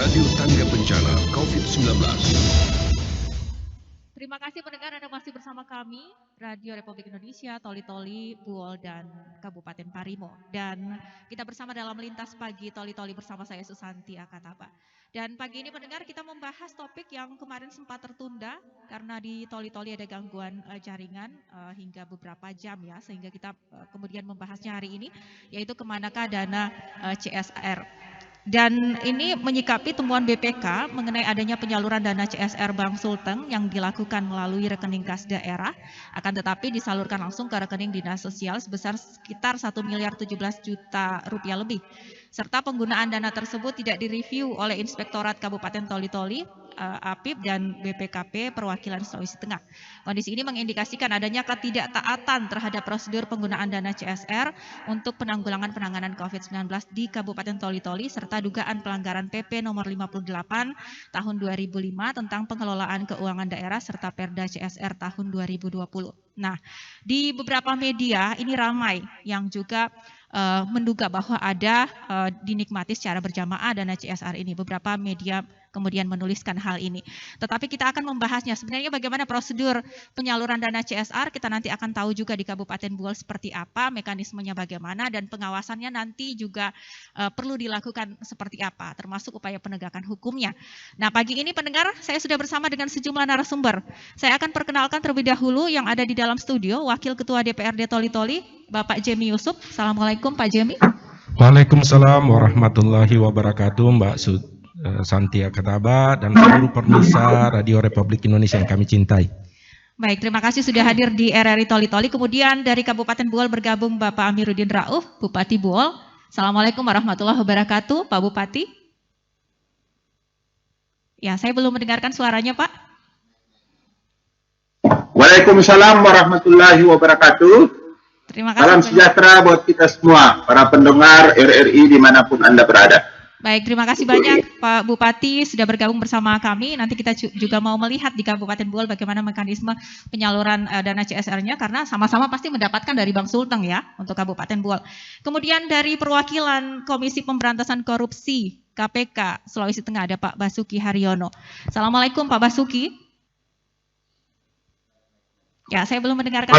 Radio Tangga Bencana COVID-19. Terima kasih pendengar, Anda masih bersama kami, Radio Republik Indonesia, Toli-Toli, Buol, dan Kabupaten Parimo. Dan kita bersama dalam Lintas Pagi Toli-Toli bersama saya Susanti Akataba. Dan pagi ini pendengar kita membahas topik yang kemarin sempat tertunda karena di Toli-Toli ada gangguan jaringan hingga beberapa jam ya, sehingga kita kemudian membahasnya hari ini, yaitu kemanakah dana CSR. Dan ini menyikapi temuan BPK mengenai adanya penyaluran dana CSR Bank Sulteng yang dilakukan melalui rekening kas daerah, akan tetapi disalurkan langsung ke rekening Dinas Sosial sebesar sekitar 1 miliar 17 juta rupiah lebih. Serta penggunaan dana tersebut tidak direview oleh Inspektorat Kabupaten Toli-Toli, APIP dan BPKP Perwakilan Sulawesi Tengah. Kondisi ini mengindikasikan adanya ketidaktaatan terhadap prosedur penggunaan dana CSR untuk penanggulangan penanganan COVID-19 di Kabupaten Toli-Toli serta dugaan pelanggaran PP nomor 58 tahun 2005 tentang pengelolaan keuangan daerah serta Perda CSR tahun 2020. Nah, di beberapa media ini ramai yang juga menduga bahwa ada dinikmati secara berjamaah dana CSR ini. Beberapa media kemudian menuliskan hal ini. Tetapi kita akan membahasnya sebenarnya bagaimana prosedur penyaluran dana CSR, kita nanti akan tahu juga di Kabupaten Buol seperti apa, mekanismenya bagaimana, dan pengawasannya nanti juga perlu dilakukan seperti apa, termasuk upaya penegakan hukumnya. Nah, pagi ini pendengar, saya sudah bersama dengan sejumlah narasumber. Saya akan perkenalkan terlebih dahulu yang ada di dalam studio, Wakil Ketua DPRD Toli-Toli, Bapak Jemi Yusuf. Assalamualaikum Pak Jemi. Waalaikumsalam warahmatullahi wabarakatuh, Mbak Santi Akataba dan seluruh pemirsa Radio Republik Indonesia yang kami cintai. Baik, terima kasih sudah hadir di RRI Toli-Toli. Kemudian dari Kabupaten Buol bergabung Bapak Amiruddin Rauf, Bupati Buol. Assalamualaikum warahmatullahi wabarakatuh, Pak Bupati. Ya, saya belum mendengarkan suaranya, Pak. Waalaikumsalam warahmatullahi wabarakatuh. Terima kasih. Salam sejahtera buat kita semua, para pendengar RRI dimanapun Anda berada. Baik, terima kasih banyak Pak Bupati sudah bergabung bersama kami. Nanti kita juga mau melihat di Kabupaten Buol bagaimana mekanisme penyaluran dana CSR-nya, karena sama-sama pasti mendapatkan dari Bank Sulteng ya untuk Kabupaten Buol. Kemudian dari perwakilan Komisi Pemberantasan Korupsi KPK Sulawesi Tengah ada Pak Basuki Haryono. Assalamualaikum Pak Basuki. Ya, saya belum mendengarkan.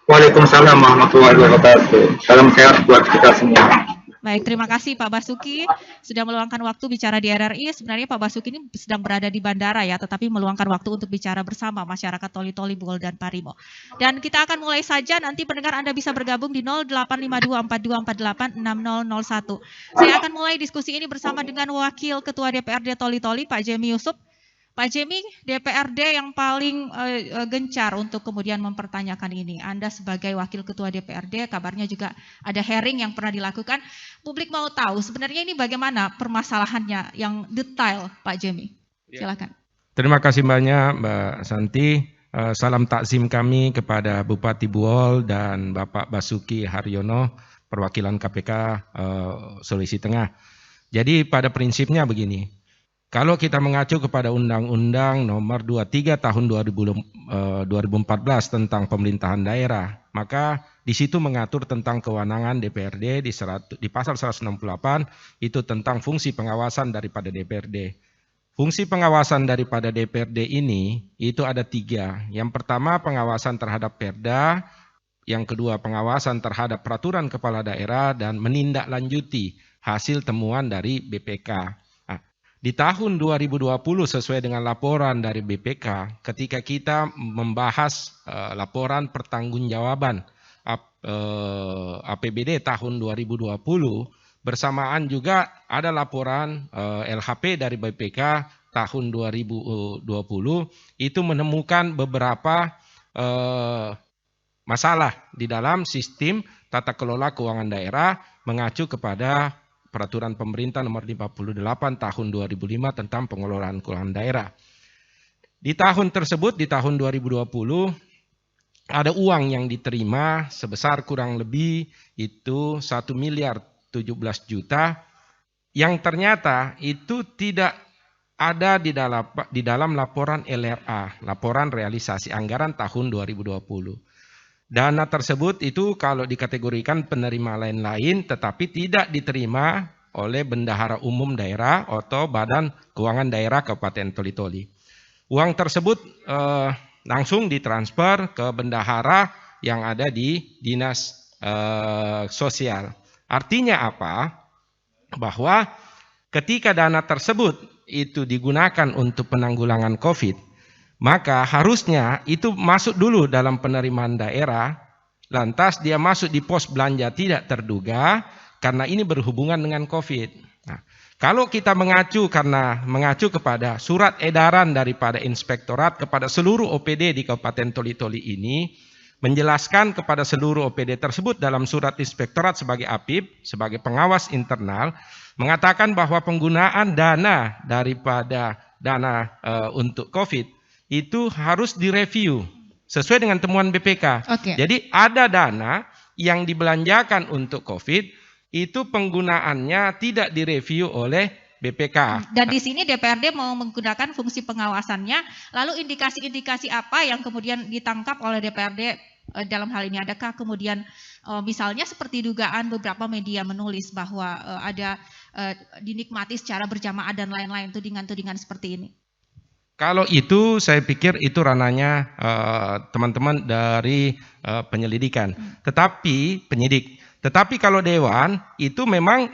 Waalaikumsalam warahmatullahi wabarakatuh. Salam sehat buat kita semua. Baik, terima kasih Pak Basuki sudah meluangkan waktu bicara di RRI. Sebenarnya Pak Basuki ini sedang berada di bandara ya, tetapi meluangkan waktu untuk bicara bersama masyarakat Toli-Toli, Buol, dan Parimo. Dan kita akan mulai saja, nanti pendengar Anda bisa bergabung di 085242486001. Saya akan mulai diskusi ini bersama dengan Wakil Ketua DPRD Toli-Toli, Pak Jemi Yusuf. Pak Jemi, DPRD yang paling gencar untuk kemudian mempertanyakan ini. Anda sebagai Wakil Ketua DPRD, kabarnya juga ada hearing yang pernah dilakukan. Publik mau tahu sebenarnya ini bagaimana permasalahannya yang detail, Pak Jemi. Silakan. Terima kasih banyak Mbak Santi. Salam takzim kami kepada Bupati Buol dan Bapak Basuki Haryono, perwakilan KPK Sulawesi Tengah. Jadi pada prinsipnya begini. Kalau kita mengacu kepada Undang-Undang Nomor 23 Tahun 2014 tentang pemerintahan daerah, maka di situ mengatur tentang kewenangan DPRD di pasal 168 itu tentang fungsi pengawasan daripada DPRD. Fungsi pengawasan daripada DPRD ini itu ada 3. Yang pertama pengawasan terhadap Perda, yang kedua pengawasan terhadap peraturan kepala daerah dan menindaklanjuti hasil temuan dari BPK. Di tahun 2020 sesuai dengan laporan dari BPK, ketika kita membahas laporan pertanggungjawaban APBD tahun 2020, bersamaan juga ada laporan LHP dari BPK tahun 2020, itu menemukan beberapa masalah di dalam sistem tata kelola keuangan daerah mengacu kepada Peraturan Pemerintah Nomor 58 Tahun 2005 tentang pengelolaan keuangan daerah. Di tahun tersebut, di tahun 2020, ada uang yang diterima sebesar kurang lebih itu 1 miliar 17 juta yang ternyata itu tidak ada di dalam laporan LRA, laporan realisasi anggaran tahun 2020. Dana tersebut itu kalau dikategorikan penerima lain-lain tetapi tidak diterima oleh Bendahara Umum Daerah atau Badan Keuangan Daerah Kabupaten Toli-Toli. Uang tersebut langsung ditransfer ke bendahara yang ada di Dinas Sosial. Artinya apa? Bahwa ketika dana tersebut itu digunakan untuk penanggulangan COVID, maka harusnya itu masuk dulu dalam penerimaan daerah, lantas dia masuk di pos belanja tidak terduga karena ini berhubungan dengan COVID. Nah, kalau kita mengacu kepada surat edaran daripada inspektorat kepada seluruh OPD di Kabupaten Toli-Toli ini, menjelaskan kepada seluruh OPD tersebut dalam surat inspektorat sebagai APIP, sebagai pengawas internal, mengatakan bahwa penggunaan dana daripada dana untuk COVID itu harus direview sesuai dengan temuan BPK. Oke. Jadi ada dana yang dibelanjakan untuk COVID, itu penggunaannya tidak direview oleh BPK. Dan di sini DPRD mau menggunakan fungsi pengawasannya, lalu indikasi-indikasi apa yang kemudian ditangkap oleh DPRD dalam hal ini? Adakah kemudian misalnya seperti dugaan beberapa media menulis bahwa ada dinikmati secara berjamaah dan lain-lain, tudingan-tudingan seperti ini? Kalau itu saya pikir itu ranahnya teman-teman dari penyelidikan, Tetapi kalau Dewan itu memang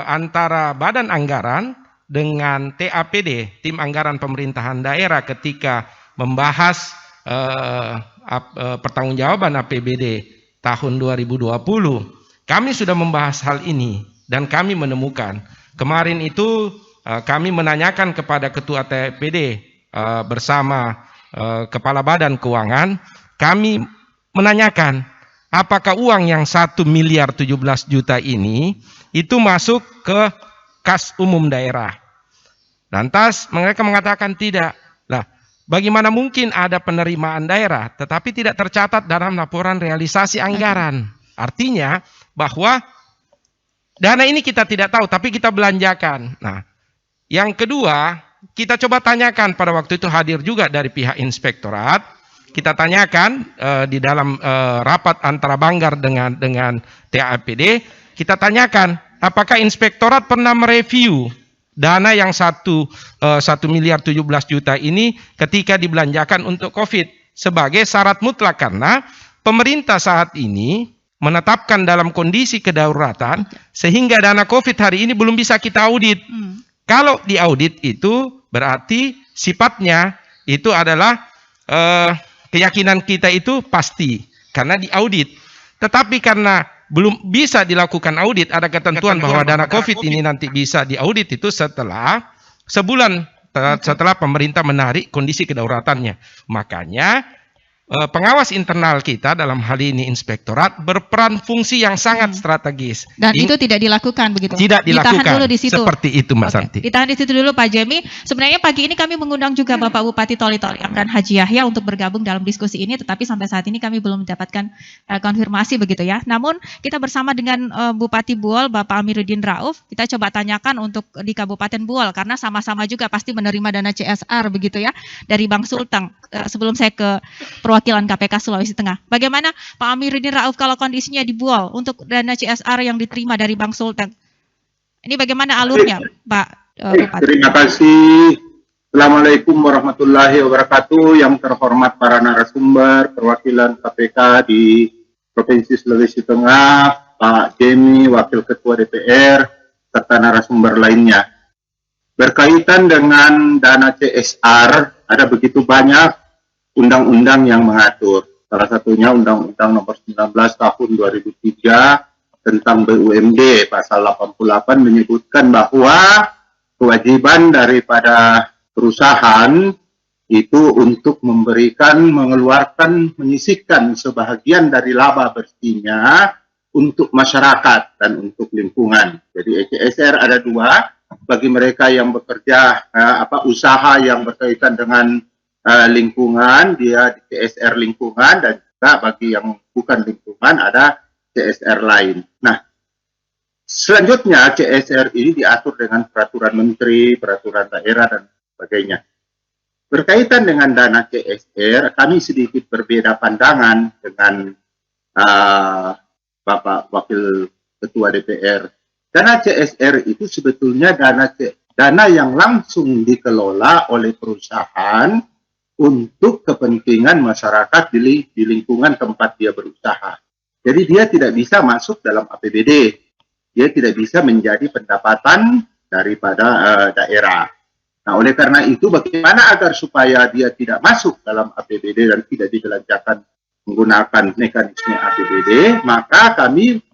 antara Badan Anggaran dengan TAPD, Tim Anggaran Pemerintahan Daerah ketika membahas pertanggungjawaban APBD tahun 2020, kami sudah membahas hal ini dan kami menemukan. Kemarin itu kami menanyakan kepada Ketua TAPD bersama Kepala Badan Keuangan, kami menanyakan apakah uang yang 1 miliar 17 juta ini itu masuk ke kas umum daerah. Lantas mereka mengatakan tidak. Lah, bagaimana mungkin ada penerimaan daerah tetapi tidak tercatat dalam laporan realisasi anggaran? Artinya bahwa dana ini kita tidak tahu tapi kita belanjakan. Nah, yang kedua, kita coba tanyakan, pada waktu itu hadir juga dari pihak inspektorat. Kita tanyakan di dalam rapat antara Banggar dengan TAPD, kita tanyakan apakah inspektorat pernah mereview dana yang 1 miliar 17 juta ini ketika dibelanjakan untuk COVID sebagai syarat mutlak, karena pemerintah saat ini menetapkan dalam kondisi kedaruratan sehingga dana COVID hari ini belum bisa kita audit. Kalau diaudit itu berarti sifatnya itu adalah keyakinan kita itu pasti karena diaudit. Tetapi karena belum bisa dilakukan audit, ada ketentuan bahwa dana COVID ini nanti bisa diaudit itu setelah sebulan setelah pemerintah menarik kondisi kedaulatannya. Makanya pengawas internal kita dalam hal ini inspektorat berperan fungsi yang sangat strategis. Dan itu tidak dilakukan begitu? Tidak dilakukan. Ditahan dulu di situ. Seperti itu Mbak Santi. Ditahan di situ dulu Pak Jemi. Sebenarnya pagi ini kami mengundang juga Bapak Bupati Toli-Toli Amran Haji Yahya untuk bergabung dalam diskusi ini, tetapi sampai saat ini kami belum mendapatkan konfirmasi begitu ya. Namun kita bersama dengan Bupati Buol Bapak Amiruddin Rauf, kita coba tanyakan untuk di Kabupaten Buol karena sama-sama juga pasti menerima dana CSR begitu ya dari Bang Sulteng. Sebelum saya ke perwakilan KPK Sulawesi Tengah. Bagaimana Pak Amiruddin Rauf kalau kondisinya di Buol untuk dana CSR yang diterima dari Bang Sulteng? Ini bagaimana alurnya, Pak Bupati? Terima kasih. Assalamualaikum warahmatullahi wabarakatuh. Yang terhormat para narasumber perwakilan KPK di Provinsi Sulawesi Tengah, Pak Jemi, Wakil Ketua DPR, serta narasumber lainnya. Berkaitan dengan dana CSR, ada begitu banyak undang-undang yang mengatur. Salah satunya Undang-Undang Nomor 19 Tahun 2003 tentang BUMD, Pasal 88 menyebutkan bahwa kewajiban daripada perusahaan itu untuk mengeluarkan, menyisihkan sebahagian dari laba bersihnya untuk masyarakat dan untuk lingkungan. Jadi CSR ada dua. Bagi mereka yang bekerja usaha yang berkaitan dengan lingkungan, dia di CSR lingkungan, dan juga bagi yang bukan lingkungan ada CSR lain. Nah, selanjutnya CSR ini diatur dengan peraturan menteri, peraturan daerah dan sebagainya. Berkaitan dengan dana CSR, kami sedikit berbeda pandangan dengan Bapak Wakil Ketua DPR. dana CSR itu sebetulnya dana yang langsung dikelola oleh perusahaan untuk kepentingan masyarakat di lingkungan tempat dia berusaha. Jadi dia tidak bisa masuk dalam APBD. Dia tidak bisa menjadi pendapatan daripada daerah. Nah, oleh karena itu bagaimana agar supaya dia tidak masuk dalam APBD dan tidak dibelanjakan menggunakan mekanisme APBD, maka kami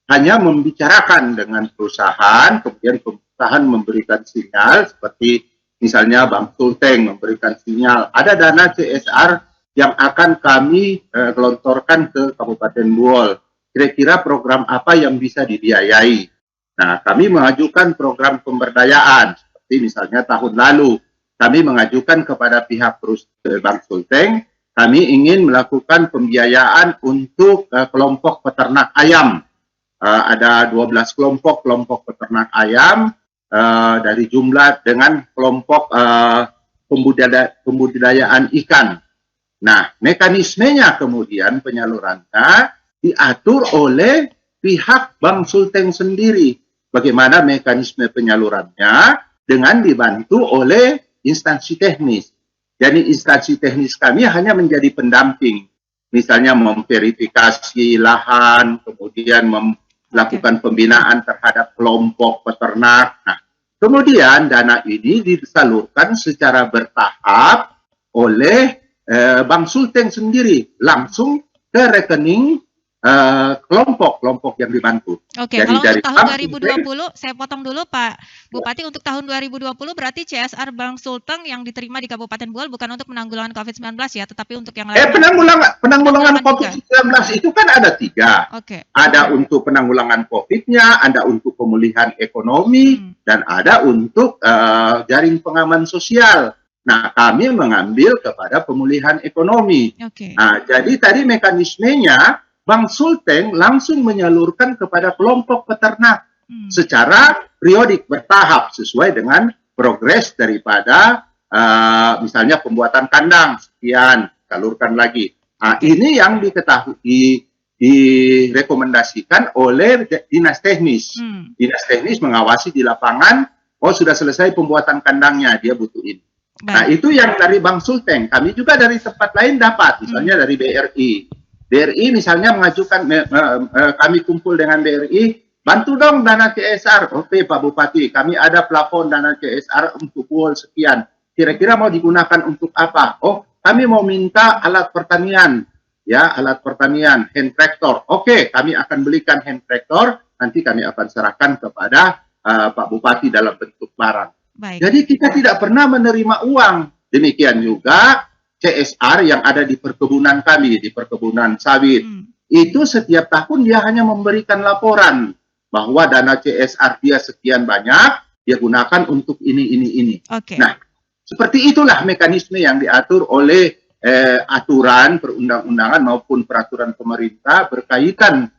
hanya membicarakan dengan perusahaan, kemudian perusahaan memberikan sinyal seperti misalnya Bank Sulteng memberikan sinyal, ada dana CSR yang akan kami gelontorkan ke Kabupaten Buol. Kira-kira program apa yang bisa dibiayai? Nah, kami mengajukan program pemberdayaan, seperti misalnya tahun lalu, kami mengajukan kepada pihak Bank Sulteng, kami ingin melakukan pembiayaan untuk kelompok peternak ayam. Ada 12 kelompok peternak ayam, dari jumlah dengan kelompok pembudidayaan ikan. Nah, mekanismenya kemudian penyalurannya diatur oleh pihak Bank Sulteng sendiri. Bagaimana mekanisme penyalurannya dengan dibantu oleh instansi teknis. Jadi instansi teknis kami hanya menjadi pendamping. Misalnya memverifikasi lahan, kemudian melakukan pembinaan terhadap kelompok peternak. Nah, kemudian dana ini disalurkan secara bertahap oleh Bank Sulteng sendiri langsung ke rekening kelompok yang dibantu. Oke, jadi kalau dari untuk tahun 2020, saya potong dulu Pak Bupati, untuk tahun 2020 berarti CSR Bank Sulteng yang diterima di Kabupaten Buol bukan untuk penanggulangan COVID-19 ya, tetapi untuk yang lain. Penanggulangan COVID-19 itu kan ada 3. Oke. Ada untuk penanggulangan COVID-nya, ada untuk pemulihan ekonomi, dan ada untuk jaring pengaman sosial. Nah, kami mengambil kepada pemulihan ekonomi. Oke. Nah, jadi tadi mekanismenya Bank Sulteng langsung menyalurkan kepada kelompok peternak secara periodik bertahap sesuai dengan progres daripada misalnya pembuatan kandang sekian, salurkan lagi. Nah, ini yang direkomendasikan oleh dinas teknis. Dinas teknis mengawasi di lapangan, oh sudah selesai pembuatan kandangnya, dia butuh ini. Nah, itu yang dari Bank Sulteng. Kami juga dari tempat lain dapat, misalnya dari BRI. BRI misalnya mengajukan, kami kumpul dengan BRI, bantu dong dana CSR. Oke Pak Bupati, kami ada plafon dana CSR untuk Buol sekian. Kira-kira mau digunakan untuk apa? Oh, kami mau minta alat pertanian. Ya, alat pertanian, hand tractor. Oke, kami akan belikan hand tractor, nanti kami akan serahkan kepada Pak Bupati dalam bentuk barang. Baik. Jadi kita tidak pernah menerima uang. Demikian juga CSR yang ada di perkebunan kami, di perkebunan sawit. Itu setiap tahun dia hanya memberikan laporan bahwa dana CSR dia sekian banyak, dia gunakan untuk ini. Oke. Nah, seperti itulah mekanisme yang diatur oleh aturan perundang-undangan maupun peraturan pemerintah berkaitan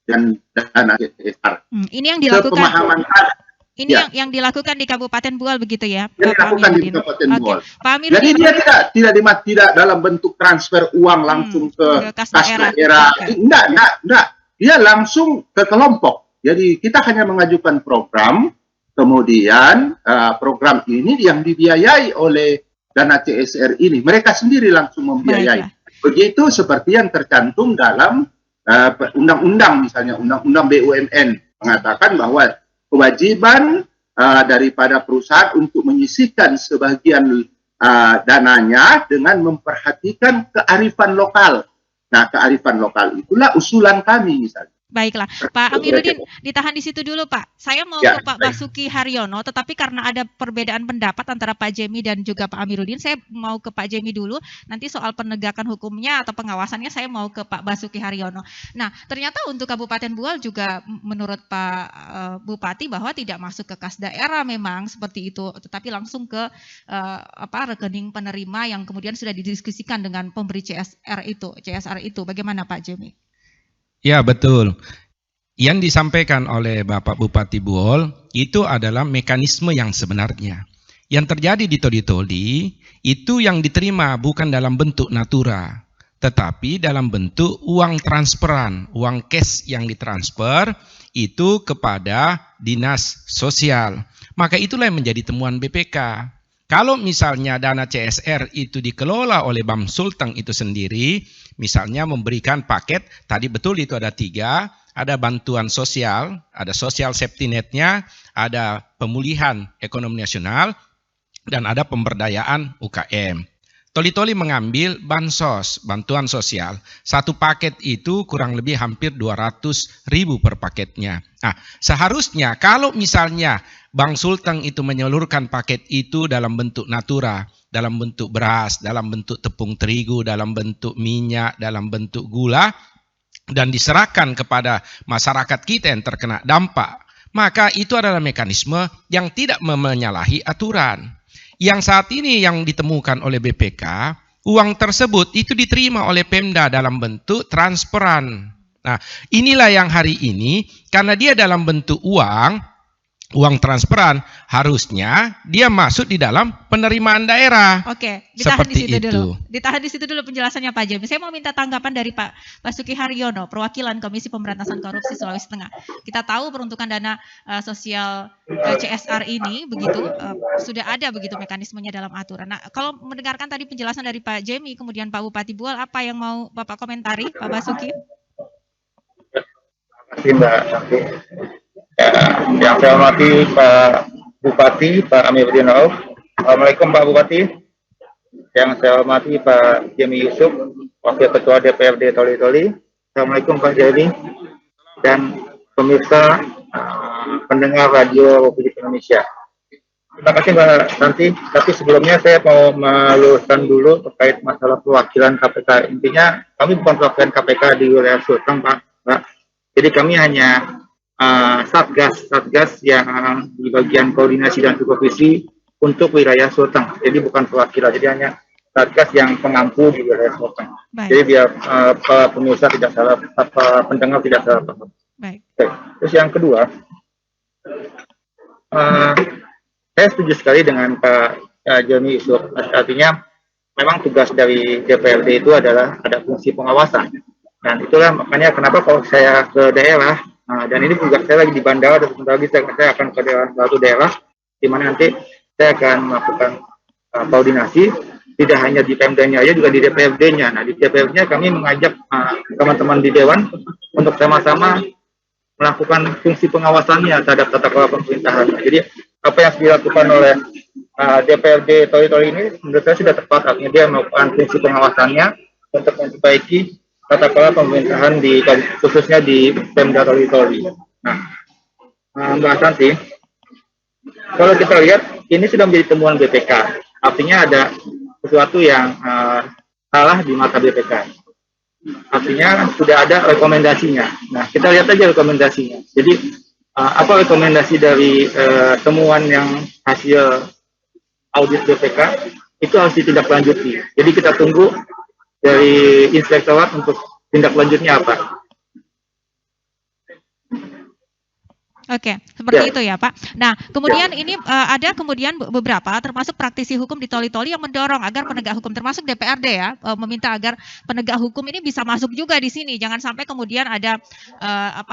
dengan dana CSR. Ini yang dilakukan. Sepemahaman Ini ya. yang dilakukan di Kabupaten Buol begitu ya, Yang Pak dilakukan di Amiruddin? Kabupaten Buol. Pak Amiruddin, Jadi dia tidak dalam bentuk transfer uang langsung ke kas daerah. Okay. Enggak. Dia langsung ke kelompok. Jadi kita hanya mengajukan program, kemudian program ini yang dibiayai oleh dana CSR ini. Mereka sendiri langsung membiayai. Baiklah. Begitu seperti yang tercantum dalam undang-undang, misalnya undang-undang BUMN mengatakan bahwa kewajiban daripada perusahaan untuk menyisihkan sebagian dananya dengan memperhatikan kearifan lokal. Nah, kearifan lokal itulah usulan kami misalnya. Baiklah, Pak Amiruddin, ditahan di situ dulu Pak. Saya mau ke Pak Basuki Haryono, tetapi karena ada perbedaan pendapat antara Pak Jemi dan juga Pak Amiruddin, saya mau ke Pak Jemi dulu. Nanti soal penegakan hukumnya atau pengawasannya saya mau ke Pak Basuki Haryono. Nah, ternyata untuk Kabupaten Buol juga menurut Pak Bupati bahwa tidak masuk ke kas daerah memang seperti itu, tetapi langsung ke rekening penerima yang kemudian sudah didiskusikan dengan pemberi CSR itu. Bagaimana Pak Jemi? Ya, betul. Yang disampaikan oleh Bapak Bupati Buol itu adalah mekanisme yang sebenarnya. Yang terjadi di Toli-Toli itu yang diterima bukan dalam bentuk natura, tetapi dalam bentuk uang transferan, uang cash yang ditransfer itu kepada dinas sosial. Maka itulah yang menjadi temuan BPK. Kalau misalnya dana CSR itu dikelola oleh Bang Sulteng itu sendiri, misalnya memberikan paket, tadi betul itu ada 3, ada bantuan sosial, ada social safety net-nya, ada pemulihan ekonomi nasional, dan ada pemberdayaan UKM. Toli-toli mengambil bansos, bantuan sosial. Satu paket itu kurang lebih hampir 200.000 per paketnya. Nah, seharusnya kalau misalnya Bang Sulteng itu menyalurkan paket itu dalam bentuk natura, dalam bentuk beras, dalam bentuk tepung terigu, dalam bentuk minyak, dalam bentuk gula, dan diserahkan kepada masyarakat kita yang terkena dampak, maka itu adalah mekanisme yang tidak menyalahi aturan. Yang saat ini yang ditemukan oleh BPK, uang tersebut itu diterima oleh Pemda dalam bentuk transferan. Nah, inilah yang hari ini, karena dia dalam bentuk uang transferan, harusnya dia masuk di dalam penerimaan daerah. Oke, ditahan di Seperti situ itu. dulu. Ditahan di situ dulu penjelasannya Pak Jemi. Saya mau minta tanggapan dari Pak Basuki Haryono, perwakilan Komisi Pemberantasan Korupsi Sulawesi Tengah. Kita tahu peruntukan dana sosial CSR ini begitu sudah ada begitu mekanismenya dalam aturan. Nah, kalau mendengarkan tadi penjelasan dari Pak Jemi, kemudian Pak Bupati Buol, apa yang mau Bapak komentari, Pak Basuki? Terima kasih Mbak Santi. Yang saya hormati Pak Bupati, Pak Amiruddin Rauf. Assalamualaikum Pak Bupati. Yang saya hormati Pak Jemi Yusuf, Wakil Ketua DPRD Toli-Toli. Assalamualaikum Pak Jemi. Dan pemirsa pendengar Radio Republik Indonesia. Terima kasih Mbak Santi. Tapi sebelumnya saya mau meluruskan dulu terkait masalah perwakilan KPK. Intinya kami bukan perwakilan KPK di wilayah Sulteng Pak. Jadi kami hanya satgas yang di bagian koordinasi dan supervisi untuk wilayah Sulteng. Jadi bukan perwakilan, jadi hanya satgas yang pengampu di wilayah Sulteng. Jadi biar pemirsa tidak salah, pendengar tidak salah paham. Baik. Terus yang kedua, saya setuju sekali dengan Pak Joni Yusuf. Artinya memang tugas dari DPRD itu adalah ada fungsi pengawasan. Dan itulah makanya kenapa kalau saya ke daerah, dan ini juga saya lagi di bandara, dan sebentar lagi saya akan ke suatu daerah, di mana nanti saya akan melakukan koordinasi, tidak hanya di Pemdanya aja, juga di DPRD-nya. Nah, di DPRD-nya kami mengajak teman-teman di Dewan untuk sama-sama melakukan fungsi pengawasannya terhadap tata kelola pemerintahan. Jadi, apa yang dilakukan oleh DPRD Toli-Toli ini, menurut saya sudah tepat, artinya dia melakukan fungsi pengawasannya untuk memperbaiki tata kelola pemerintahan khususnya di Pemda Toli-Toli. Nah, Mbak Santi, kalau kita lihat ini sudah menjadi temuan BPK, artinya ada sesuatu yang salah di mata BPK. Artinya sudah ada rekomendasinya. Nah, kita lihat aja rekomendasinya. Jadi apa rekomendasi dari temuan yang hasil audit BPK itu harus ditindaklanjuti. Jadi kita tunggu dari inspektorat untuk tindak lanjutnya apa. Oke, seperti itu ya Pak. Nah, kemudian ini ada kemudian beberapa termasuk praktisi hukum di Toli-Toli yang mendorong agar penegak hukum termasuk DPRD ya meminta agar penegak hukum ini bisa masuk juga di sini. Jangan sampai kemudian ada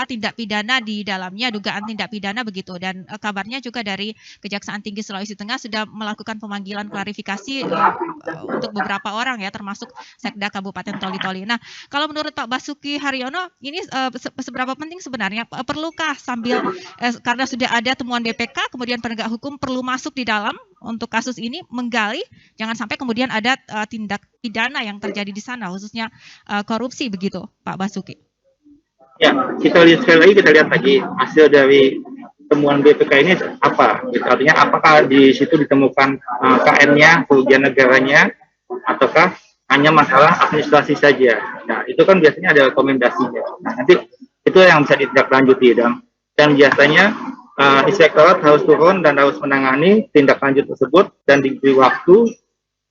tindak pidana di dalamnya, dugaan tindak pidana begitu. Dan kabarnya juga dari Kejaksaan Tinggi Sulawesi Tengah sudah melakukan pemanggilan klarifikasi untuk beberapa orang ya termasuk Sekda Kabupaten Toli-Toli. Nah, kalau menurut Pak Basuki Haryono ini seberapa penting sebenarnya perlukah sambil karena sudah ada temuan BPK, kemudian penegak hukum perlu masuk di dalam untuk kasus ini menggali, jangan sampai kemudian ada tindak pidana yang terjadi di sana, khususnya korupsi begitu, Pak Basuki. Ya, kita lihat sekali lagi, kita lihat lagi hasil dari temuan BPK ini apa. Artinya apakah di situ ditemukan KN-nya, kerugian negaranya, ataukah hanya masalah administrasi saja. Nah, itu kan biasanya ada rekomendasinya. Nah, nanti itu yang bisa ditindaklanjuti dan biasanya inspektorat harus turun dan harus menangani tindak lanjut tersebut dan diberi waktu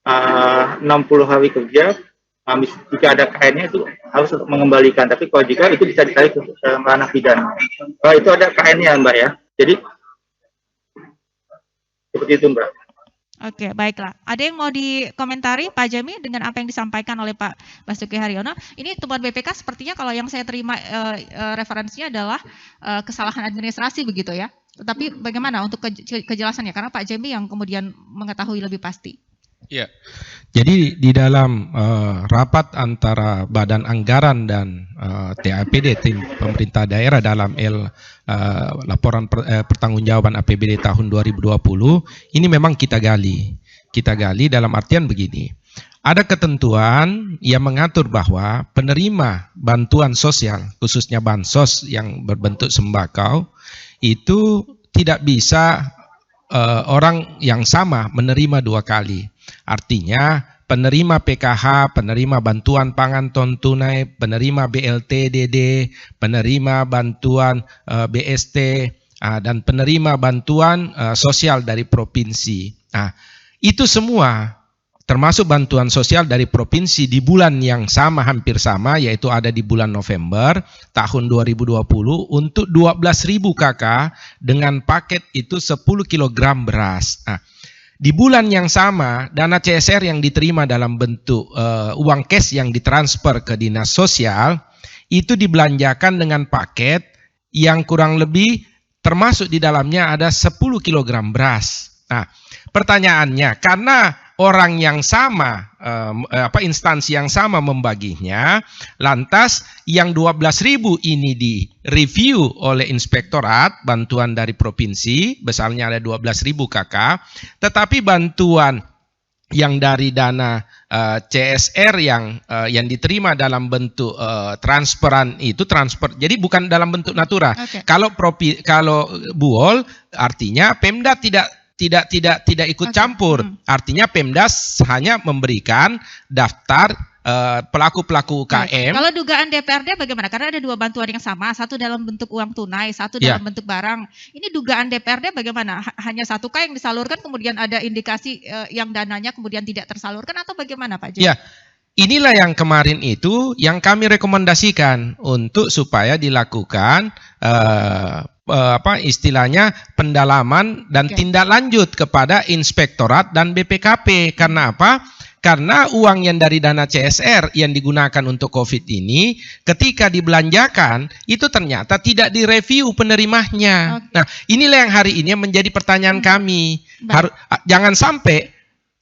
60 hari kerja. Jika ada KN-nya itu harus mengembalikan. Tapi kalau jika itu bisa ditarik ke ranah pidana. Kalau itu ada KN-nya Mbak ya. Jadi seperti itu Mbak. Oke, baiklah. Ada yang mau dikomentari Pak Jemi dengan apa yang disampaikan oleh Pak Basuki Haryono? Ini temuan BPK sepertinya kalau yang saya terima referensinya adalah kesalahan administrasi begitu ya. Tetapi bagaimana untuk kejelasannya? Karena Pak Jemi yang kemudian mengetahui lebih pasti. Ya, jadi di dalam rapat antara Badan Anggaran dan TAPD, tim pemerintah daerah dalam laporan pertanggungjawaban APBD tahun 2020, ini memang kita gali dalam artian begini. Ada ketentuan yang mengatur bahwa penerima bantuan sosial, khususnya bansos yang berbentuk sembako, itu tidak bisa orang yang sama menerima 2 kali. Artinya penerima PKH, penerima bantuan pangan tunai, penerima BLT DD, penerima bantuan BST, dan penerima bantuan sosial dari provinsi. Nah, itu semua termasuk bantuan sosial dari provinsi di bulan yang sama, hampir sama, yaitu ada di bulan November tahun 2020 untuk 12.000 KK dengan paket itu 10 kg beras. Nah, di bulan yang sama, dana CSR yang diterima dalam bentuk uang cash yang ditransfer ke dinas sosial, itu dibelanjakan dengan paket yang kurang lebih termasuk di dalamnya ada 10 kg beras. Nah, pertanyaannya, karena orang yang sama, instansi yang sama membaginya, lantas yang 12.000 ini direview oleh inspektorat bantuan dari provinsi, besarnya ada 12.000 KK, tetapi bantuan yang dari dana CSR yang diterima dalam bentuk transferan itu transfer, jadi bukan dalam bentuk natura. Okay. Kalau Buol, artinya Pemda tidak ikut campur. Artinya Pemda hanya memberikan daftar pelaku-pelaku UKM. Kalau dugaan DPRD bagaimana? Karena ada 2 bantuan yang sama, satu dalam bentuk uang tunai, satu dalam bentuk barang. Ini dugaan DPRD bagaimana? Hanya 1K yang disalurkan, kemudian ada indikasi yang dananya kemudian tidak tersalurkan, atau bagaimana Pak Jemi? Ya, inilah yang kemarin itu yang kami rekomendasikan untuk supaya dilakukan istilahnya pendalaman dan tindak lanjut kepada inspektorat dan BPKP. Karena apa? Karena uang yang dari dana CSR yang digunakan untuk COVID ini ketika dibelanjakan itu ternyata tidak direview penerimanya. Okay. Nah, inilah yang hari ini menjadi pertanyaan kami. Jangan sampai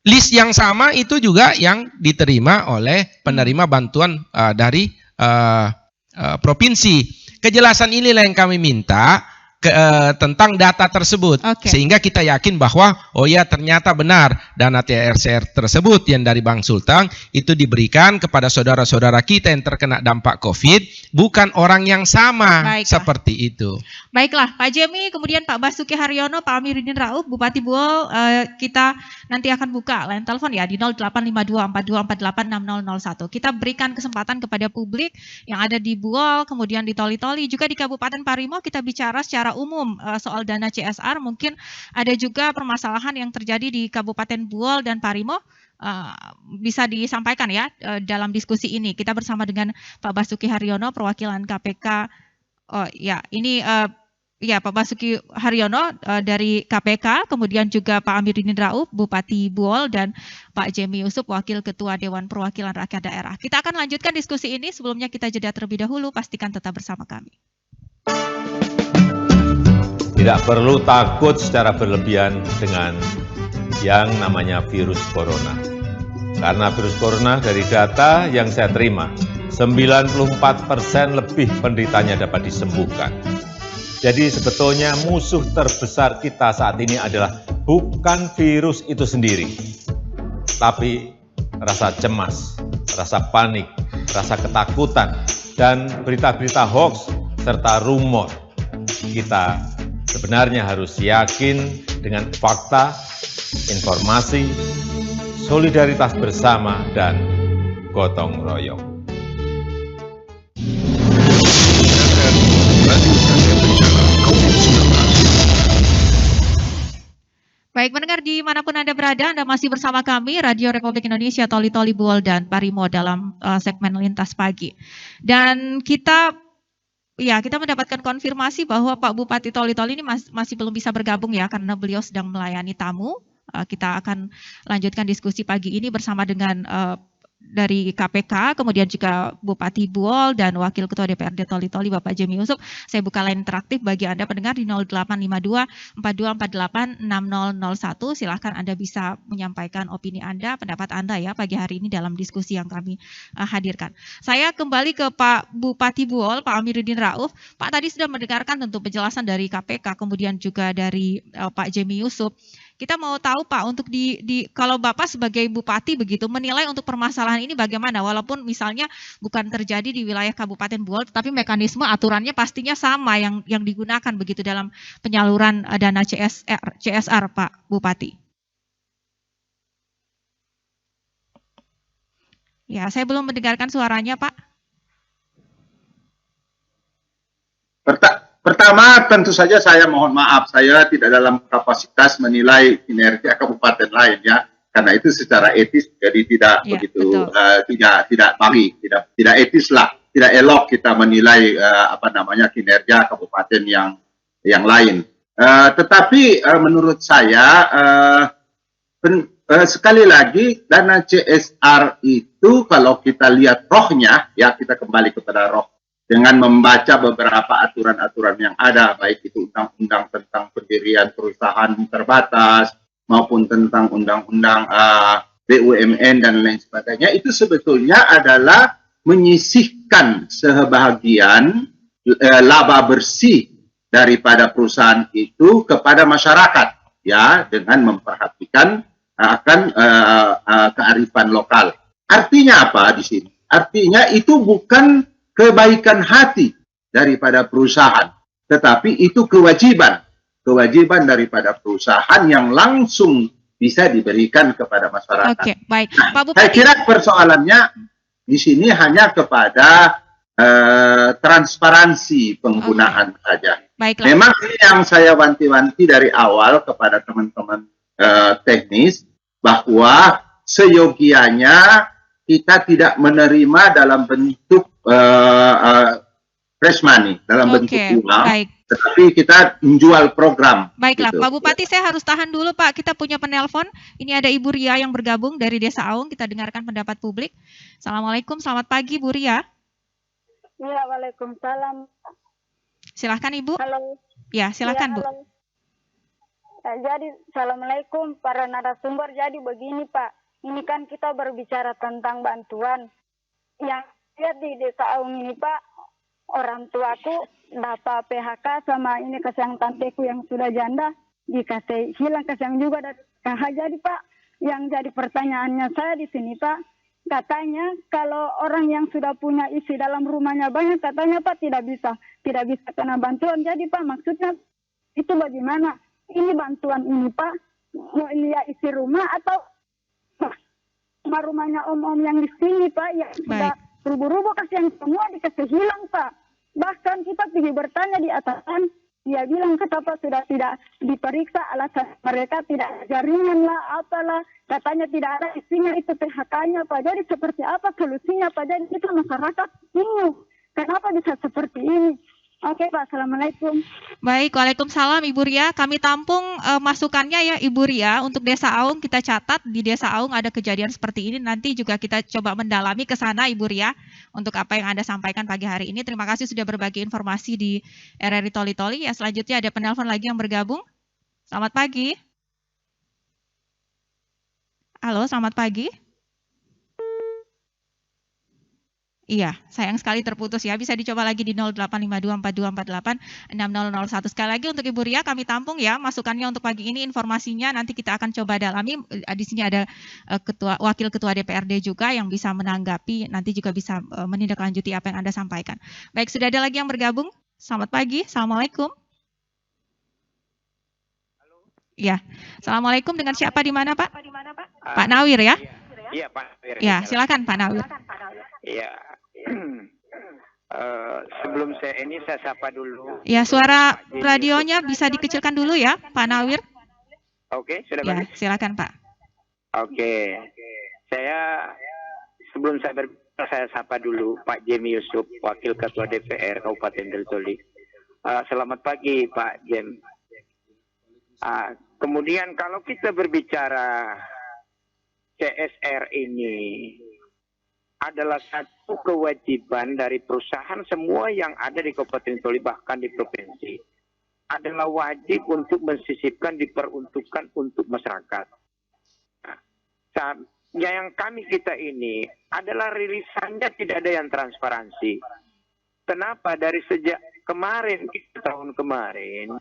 list yang sama itu juga yang diterima oleh penerima bantuan dari provinsi. Kejelasan inilah yang kami minta tentang data tersebut, sehingga kita yakin bahwa oh ya ternyata benar dana TRCR tersebut yang dari Bank Sulteng itu diberikan kepada saudara-saudara kita yang terkena dampak COVID, bukan orang yang sama. Baiklah. Seperti itu. Baiklah, Pak Jemi, kemudian Pak Basuki Haryono, Pak Amiruddin Rauf, Bupati Buol, kita nanti akan buka line telepon ya di 085242486001. Kita berikan kesempatan kepada publik yang ada di Buol, kemudian di Toli-Toli, juga di Kabupaten Parimo, kita bicara secara umum soal dana CSR. Mungkin ada juga permasalahan yang terjadi di Kabupaten Buol dan Parimo, bisa disampaikan ya dalam diskusi ini. Kita bersama dengan Pak Basuki Haryono, perwakilan KPK. Oh ya, ini Pak Basuki Haryono dari KPK, kemudian juga Pak Amiruddin Rauf, Bupati Buol, dan Pak Jemi Yusuf, Wakil Ketua Dewan Perwakilan Rakyat Daerah. Kita akan lanjutkan diskusi ini, sebelumnya kita jeda terlebih dahulu, pastikan tetap bersama kami. Tidak perlu takut secara berlebihan dengan yang namanya virus corona. Karena virus corona dari data yang saya terima, 94% lebih penderitanya dapat disembuhkan. Jadi sebetulnya musuh terbesar kita saat ini adalah bukan virus itu sendiri, tapi rasa cemas, rasa panik, rasa ketakutan, dan berita-berita hoax serta rumor. Kita sebenarnya harus yakin dengan fakta, informasi, solidaritas bersama, dan gotong royong. Baik, mendengar dimanapun Anda berada, Anda masih bersama kami, Radio Republik Indonesia, Toli-Toli Buol dan Parimo dalam segmen Lintas Pagi. Dan kita mendapatkan konfirmasi bahwa Pak Bupati Toli-Toli ini masih belum bisa bergabung ya, karena beliau sedang melayani tamu. kita akan lanjutkan diskusi pagi ini bersama dengan dari KPK, kemudian juga Bupati Buol dan Wakil Ketua DPRD Toli-Toli Bapak Jemi Yusuf. Saya buka line interaktif bagi Anda pendengar di 0852 4248 6001. Silahkan Anda bisa menyampaikan opini Anda, pendapat Anda ya pagi hari ini dalam diskusi yang kami hadirkan. Saya kembali ke Pak Bupati Buol, Pak Amiruddin Rauf. Pak tadi sudah mendengarkan tentu penjelasan dari KPK, kemudian juga dari Pak Jemi Yusuf. Kita mau tahu Pak, untuk kalau Bapak sebagai Bupati begitu menilai untuk permasalahan ini bagaimana? Walaupun misalnya bukan terjadi di wilayah Kabupaten Buol, tetapi mekanisme aturannya pastinya sama yang digunakan begitu dalam penyaluran dana CSR Pak Bupati. Ya, saya belum mendengarkan suaranya Pak. Pertama, tentu saja saya mohon maaf, saya tidak dalam kapasitas menilai kinerja kabupaten lain ya, karena itu secara etis jadi tidak Ya, begitu betul. tidak baik, tidak etis lah, tidak elok kita menilai kinerja kabupaten yang lain. Tetapi menurut saya sekali lagi dana CSR itu kalau kita lihat rohnya ya, kita kembali kepada roh dengan membaca beberapa aturan-aturan yang ada, baik itu undang-undang tentang pendirian perusahaan terbatas maupun tentang undang-undang BUMN dan lain sebagainya, itu sebetulnya adalah menyisihkan sebahagian laba bersih daripada perusahaan itu kepada masyarakat ya, dengan memperhatikan akan kearifan lokal. Artinya apa di sini? Artinya itu bukan kebaikan hati daripada perusahaan, tetapi itu kewajiban daripada perusahaan yang langsung bisa diberikan kepada masyarakat. Oke, baik. Nah, Pak Bupati. saya kira persoalannya di sini hanya kepada transparansi penggunaan saja. Baiklah. Memang ini yang saya wanti-wanti dari awal kepada teman-teman teknis, bahwa seyogianya kita tidak menerima dalam bentuk fresh money, dalam bentuk uang, baik. tetapi kita menjual program. Baiklah, gitu. Pak Bupati, saya harus tahan dulu Pak, kita punya penelpon. Ini ada Ibu Ria yang bergabung dari Desa Aung, kita dengarkan pendapat publik. Assalamualaikum, selamat pagi Bu Ria. Ya, waalaikumsalam. Silahkan Ibu. Halo. Ya, silahkan Bu. Halo. Jadi, assalamualaikum para narasumber. Jadi begini Pak, ini kan kita berbicara tentang bantuan. Yang lihat di Desa Aung ini Pak, orang tuaku dapat PHK sama ini kasihan tanteku yang sudah janda dikasih hilang, kasihan juga dari KH. Jadi Pak, yang jadi pertanyaannya saya di sini Pak, katanya kalau orang yang sudah punya isi dalam rumahnya banyak, katanya Pak tidak bisa kena bantuan. Jadi Pak, maksudnya itu bagaimana? Ini bantuan ini Pak, mau lihat isi rumah atau rumahnya om-om yang di sini Pak, yang sudah rubuh-rubuh kasihan semua dikasih hilang Pak. Bahkan kita pergi bertanya di atasan, dia bilang kenapa sudah tidak diperiksa, alasan mereka tidak jaringan lah, apalah, katanya tidak ada isinya itu PHK-nya Pak. Jadi seperti apa solusinya Pak? Jadi kita masyarakat bingung, kenapa bisa seperti ini? Oke Pak, assalamualaikum. Baik, waalaikumsalam Ibu Ria. Kami tampung masukannya ya Ibu Ria. Untuk Desa Aung kita catat, di Desa Aung ada kejadian seperti ini. Nanti juga kita coba mendalami ke sana Ibu Ria untuk apa yang Anda sampaikan pagi hari ini. Terima kasih sudah berbagi informasi di RRI Toli-Toli. Ya, selanjutnya ada penelpon lagi yang bergabung. Selamat pagi. Halo, selamat pagi. Iya, sayang sekali terputus ya. Bisa dicoba lagi di 085242486001. Sekali lagi untuk Ibu Ria kami tampung ya masukannya untuk pagi ini, informasinya nanti kita akan coba dalami. Di sini ada Wakil Ketua DPRD juga yang bisa menanggapi, nanti juga bisa menindaklanjuti apa yang Anda sampaikan. Baik, sudah ada lagi yang bergabung. Selamat pagi. Assalamualaikum. Iya. Assalamualaikum, dengan siapa di mana Pak? Pak Nawir ya? Iya Pak Nawir. Ya, silakan Pak Nawir. Iya. Sebelum saya sapa dulu. Ya, suara radionya bisa dikecilkan dulu ya, Pak Nawir. Oke, sudah ya, bagus. Silakan Pak. Oke. Sebelum saya berbicara, saya sapa dulu Pak Jemi Yusuf, Wakil Ketua DPR Kabupaten Toli-Toli. Selamat pagi Pak Jem. Kemudian kalau kita berbicara CSR ini adalah satu kewajiban dari perusahaan semua yang ada di Kabupaten Toli, bahkan di provinsi, adalah wajib untuk mensisipkan, diperuntukkan untuk masyarakat. Yang kita ini adalah rilisannya tidak ada yang transparansi. Kenapa? Dari sejak kemarin, tahun kemarin.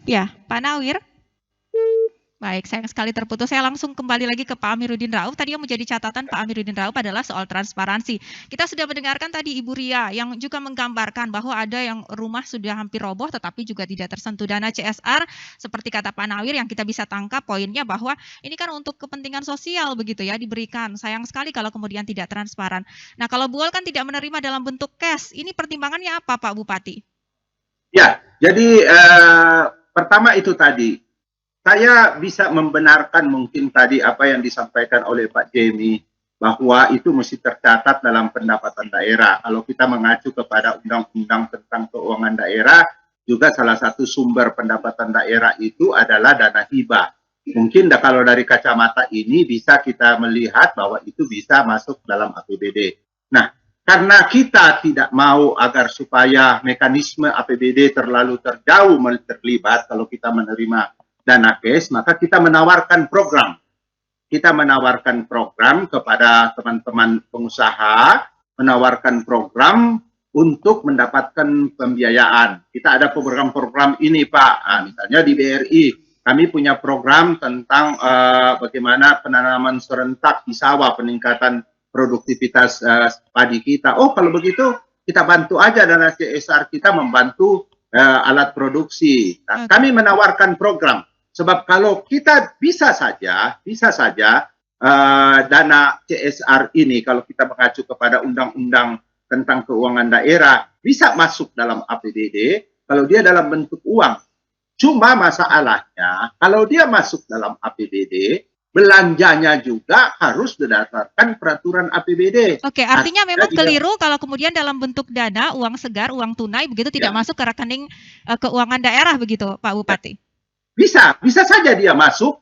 Ya, Pak Nawir. Baik, sayang sekali terputus. Saya langsung kembali lagi ke Pak Amiruddin Rauf. Tadi yang menjadi catatan Pak Amiruddin Rauf adalah soal transparansi. Kita sudah mendengarkan tadi Ibu Ria yang juga menggambarkan bahwa ada yang rumah sudah hampir roboh tetapi juga tidak tersentuh dana CSR. Seperti kata Pak Nawir yang kita bisa tangkap poinnya bahwa ini kan untuk kepentingan sosial begitu ya diberikan. Sayang sekali kalau kemudian tidak transparan. Nah kalau Bu Ol kan tidak menerima dalam bentuk cash. Ini pertimbangannya apa Pak Bupati? Ya, jadi pertama itu tadi. Saya bisa membenarkan mungkin tadi apa yang disampaikan oleh Pak Jemi bahwa itu mesti tercatat dalam pendapatan daerah. Kalau kita mengacu kepada undang-undang tentang keuangan daerah, juga salah satu sumber pendapatan daerah itu adalah dana hibah. Mungkin kalau dari kacamata ini bisa kita melihat bahwa itu bisa masuk dalam APBD. Nah, karena kita tidak mau agar supaya mekanisme APBD terlalu terjauh terlibat kalau kita menerima dana cash, maka kita menawarkan program. Kita menawarkan program kepada teman-teman pengusaha, menawarkan program untuk mendapatkan pembiayaan. Kita ada program-program ini, Pak. Misalnya di BRI, kami punya program tentang bagaimana penanaman serentak di sawah, peningkatan produktivitas padi kita. Oh, kalau begitu kita bantu aja dana CSR kita membantu alat produksi. Nah, kami menawarkan program. Sebab kalau kita bisa saja dana CSR ini kalau kita mengacu kepada undang-undang tentang keuangan daerah bisa masuk dalam APBD kalau dia dalam bentuk uang. Cuma masalahnya kalau dia masuk dalam APBD belanjanya juga harus berdasarkan peraturan APBD. Oke, artinya memang keliru kalau kemudian dalam bentuk dana, uang segar, uang tunai begitu tidak masuk ke rekening keuangan daerah begitu, Pak Bupati. Bisa saja dia masuk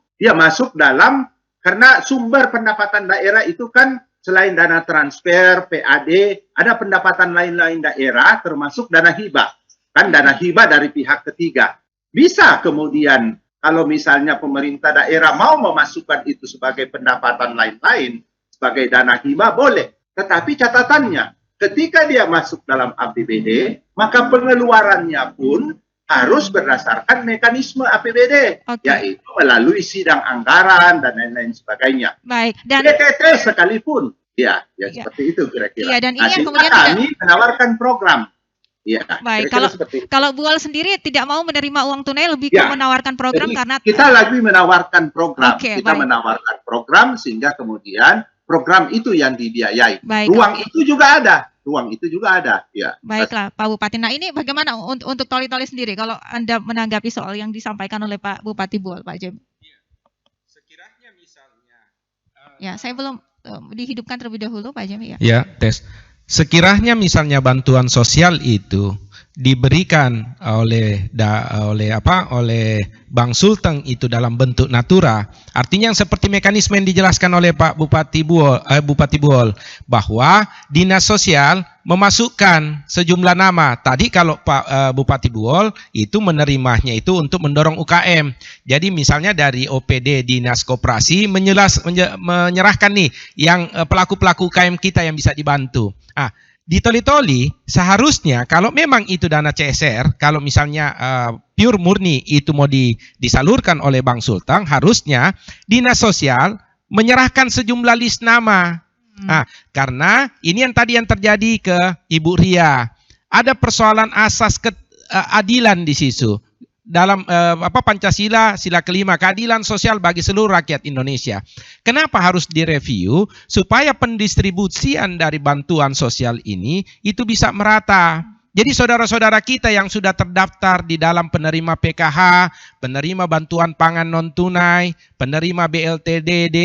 dalam, karena sumber pendapatan daerah itu kan selain dana transfer, PAD, ada pendapatan lain-lain daerah termasuk dana hibah. Kan dana hibah dari pihak ketiga. Bisa kemudian kalau misalnya pemerintah daerah mau memasukkan itu sebagai pendapatan lain-lain, sebagai dana hibah boleh. Tetapi catatannya, ketika dia masuk dalam APBD, maka pengeluarannya pun harus berdasarkan mekanisme APBD, yaitu melalui sidang anggaran dan lain-lain sebagainya. Baik. Dan BTT sekalipun, seperti itu kira-kira. Iya, dan ini yang kemudian kami menawarkan program. Ya, baik. Kalau Bu Ol sendiri tidak mau menerima uang tunai, lebih ke menawarkan program. Jadi, karena kita lagi menawarkan program. Kita menawarkan program sehingga kemudian program itu yang dibiayai. Ruang itu juga ada. Ya. Baiklah, Pak Bupati. Nah, ini bagaimana untuk Toli-Toli sendiri kalau Anda menanggapi soal yang disampaikan oleh Pak Bupati Bu Ol, Pak Jem? Sekiranya misalnya saya belum dihidupkan terlebih dahulu, Pak Jem ya. Ya, tes. Sekiranya misalnya bantuan sosial itu diberikan oleh Bang Sulteng itu dalam bentuk natura, artinya yang seperti mekanisme yang dijelaskan oleh Pak Bupati Buol bahwa dinas sosial memasukkan sejumlah nama. Tadi kalau Pak Bupati Buol itu menerimanya itu untuk mendorong UKM. Jadi misalnya dari OPD Dinas Koperasi menyerahkan nih yang pelaku-pelaku UKM kita yang bisa dibantu. Di Toli-Toli seharusnya kalau memang itu dana CSR, kalau misalnya pure murni itu mau disalurkan oleh Bang Sultan, harusnya dinas sosial menyerahkan sejumlah list nama. Karena ini yang tadi yang terjadi ke Ibu Ria, ada persoalan asas keadilan di situ. Dalam Pancasila, sila kelima, keadilan sosial bagi seluruh rakyat Indonesia. Kenapa harus direview? Supaya pendistribusian dari bantuan sosial ini itu bisa merata. Jadi saudara-saudara kita yang sudah terdaftar di dalam penerima PKH, penerima bantuan pangan non tunai, penerima BLTDD,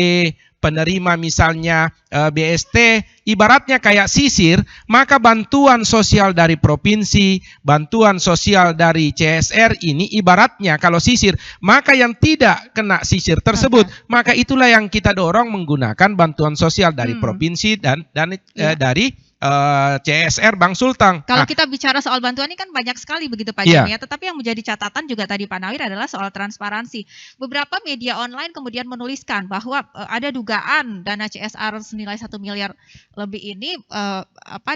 penerima misalnya BST, ibaratnya kayak sisir, maka bantuan sosial dari provinsi, bantuan sosial dari CSR ini ibaratnya kalau sisir, maka yang tidak kena sisir tersebut, maka itulah yang kita dorong menggunakan bantuan sosial dari provinsi dan dari CSR Bang Sultan. Kalau kita bicara soal bantuan ini kan banyak sekali begitu Pak Jani ya, tetapi yang menjadi catatan juga tadi Pak Nawir adalah soal transparansi. Beberapa media online kemudian menuliskan bahwa ada dugaan dana CSR senilai 1 miliar lebih ini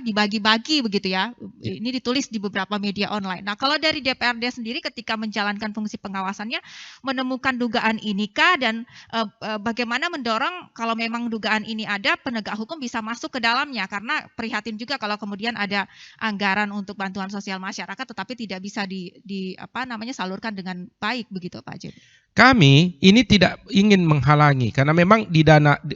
dibagi-bagi begitu ya. Ini ditulis di beberapa media online. Nah, kalau dari DPRD sendiri ketika menjalankan fungsi pengawasannya menemukan dugaan inikah dan bagaimana mendorong kalau memang dugaan ini ada, penegak hukum bisa masuk ke dalamnya, karena prihatin juga kalau kemudian ada anggaran untuk bantuan sosial masyarakat tetapi tidak bisa salurkan dengan baik begitu Pak Jemi. Kami ini tidak ingin menghalangi karena memang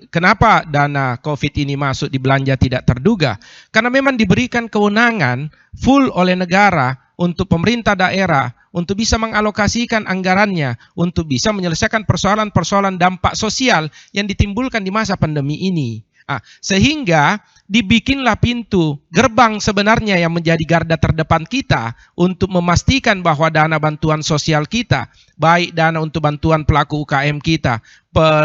kenapa dana COVID ini masuk di belanja tidak terduga? Karena memang diberikan kewenangan full oleh negara untuk pemerintah daerah untuk bisa mengalokasikan anggarannya untuk bisa menyelesaikan persoalan-persoalan dampak sosial yang ditimbulkan di masa pandemi ini. Sehingga dibikinlah pintu gerbang sebenarnya yang menjadi garda terdepan kita untuk memastikan bahwa dana bantuan sosial kita, baik dana untuk bantuan pelaku UKM kita,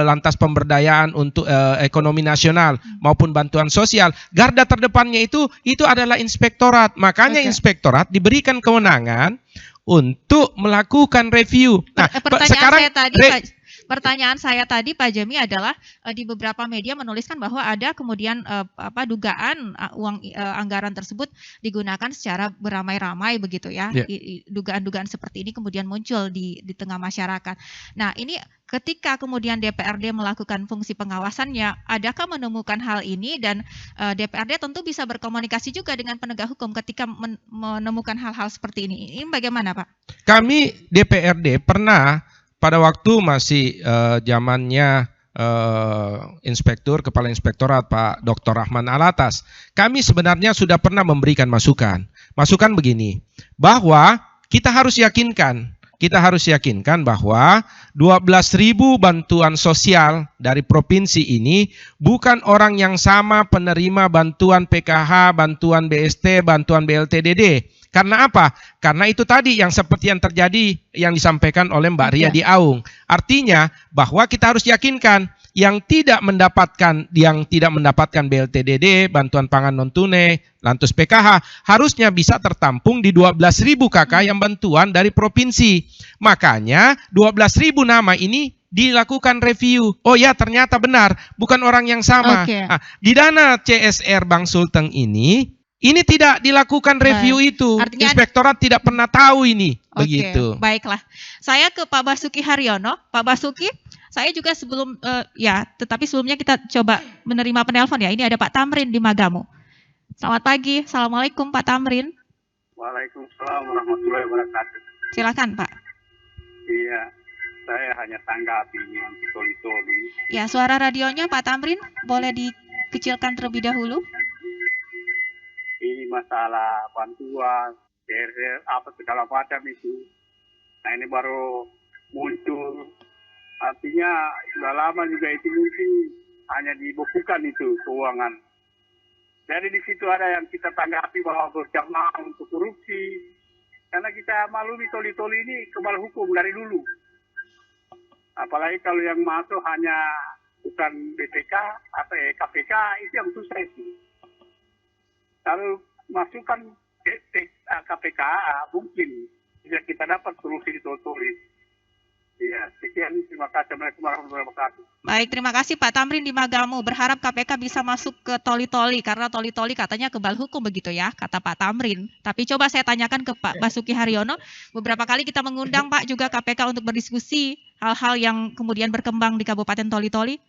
lantas pemberdayaan untuk ekonomi nasional maupun bantuan sosial, garda terdepannya itu adalah inspektorat. Makanya inspektorat diberikan kewenangan untuk melakukan review. Nah, Pertanyaan saya tadi Pak Jemi adalah di beberapa media menuliskan bahwa ada kemudian dugaan uang anggaran tersebut digunakan secara beramai-ramai begitu ya. Dugaan-dugaan seperti ini kemudian muncul di tengah masyarakat. Nah, ini ketika kemudian DPRD melakukan fungsi pengawasannya, adakah menemukan hal ini dan DPRD tentu bisa berkomunikasi juga dengan penegak hukum ketika menemukan hal-hal seperti ini. Ini bagaimana Pak? Kami DPRD pernah pada waktu masih zamannya Kepala Inspektorat Pak Dr. Rahman Alatas, kami sebenarnya sudah pernah memberikan masukan. Masukan begini, bahwa kita harus yakinkan bahwa 12.000 bantuan sosial dari provinsi ini bukan orang yang sama penerima bantuan PKH, bantuan BST, bantuan BLTDD. Karena apa? Karena itu tadi yang seperti yang terjadi yang disampaikan oleh Mbak Ria di Aung. Artinya bahwa kita harus yakinkan yang tidak mendapatkan BLTDD, bantuan pangan non tunai, lantas PKH harusnya bisa tertampung di 12.000 KK yang bantuan dari provinsi. Makanya 12.000 nama ini dilakukan review. Oh ya, ternyata benar, bukan orang yang sama. Nah, di dana CSR Bang Sultan ini tidak dilakukan review itu. Artinya inspektorat tidak pernah tahu ini. Begitu. Baiklah. Saya ke Pak Basuki Haryono. Pak Basuki, saya juga tetapi sebelumnya kita coba menerima penelpon ya. Ini ada Pak Tamrin di Magamu. Selamat pagi. Assalamualaikum Pak Tamrin. Waalaikumsalam warahmatullahi wabarakatuh. Silakan Pak. Iya, saya hanya tanggapi yang toli-toli. Ya, suara radionya Pak Tamrin boleh dikecilkan terlebih dahulu. Ini masalah bantuan, segala macam itu. Nah, ini baru muncul. Artinya sudah lama juga itu mungkin hanya dibukukan itu keuangan. Jadi di situ ada yang kita tanggapi bahwa berjamaah untuk korupsi. Karena kita maklumi toli-toli ini kebal hukum dari dulu. Apalagi kalau yang masuk hanya bukan BPK atau KPK, itu yang susah itu. Kalau masukkan KPK mungkin bisa kita dapat solusi di toli. Iya, sekian, terima kasih. Assalamualaikum warahmatullahi wabarakatuh. Baik, terima kasih Pak Tamrin di Magamu. Berharap KPK bisa masuk ke toli-toli karena toli-toli katanya kebal hukum begitu ya, kata Pak Tamrin. Tapi coba saya tanyakan ke Pak Basuki Haryono. Beberapa kali kita mengundang Pak juga KPK untuk berdiskusi hal-hal yang kemudian berkembang di Kabupaten Toli-Toli.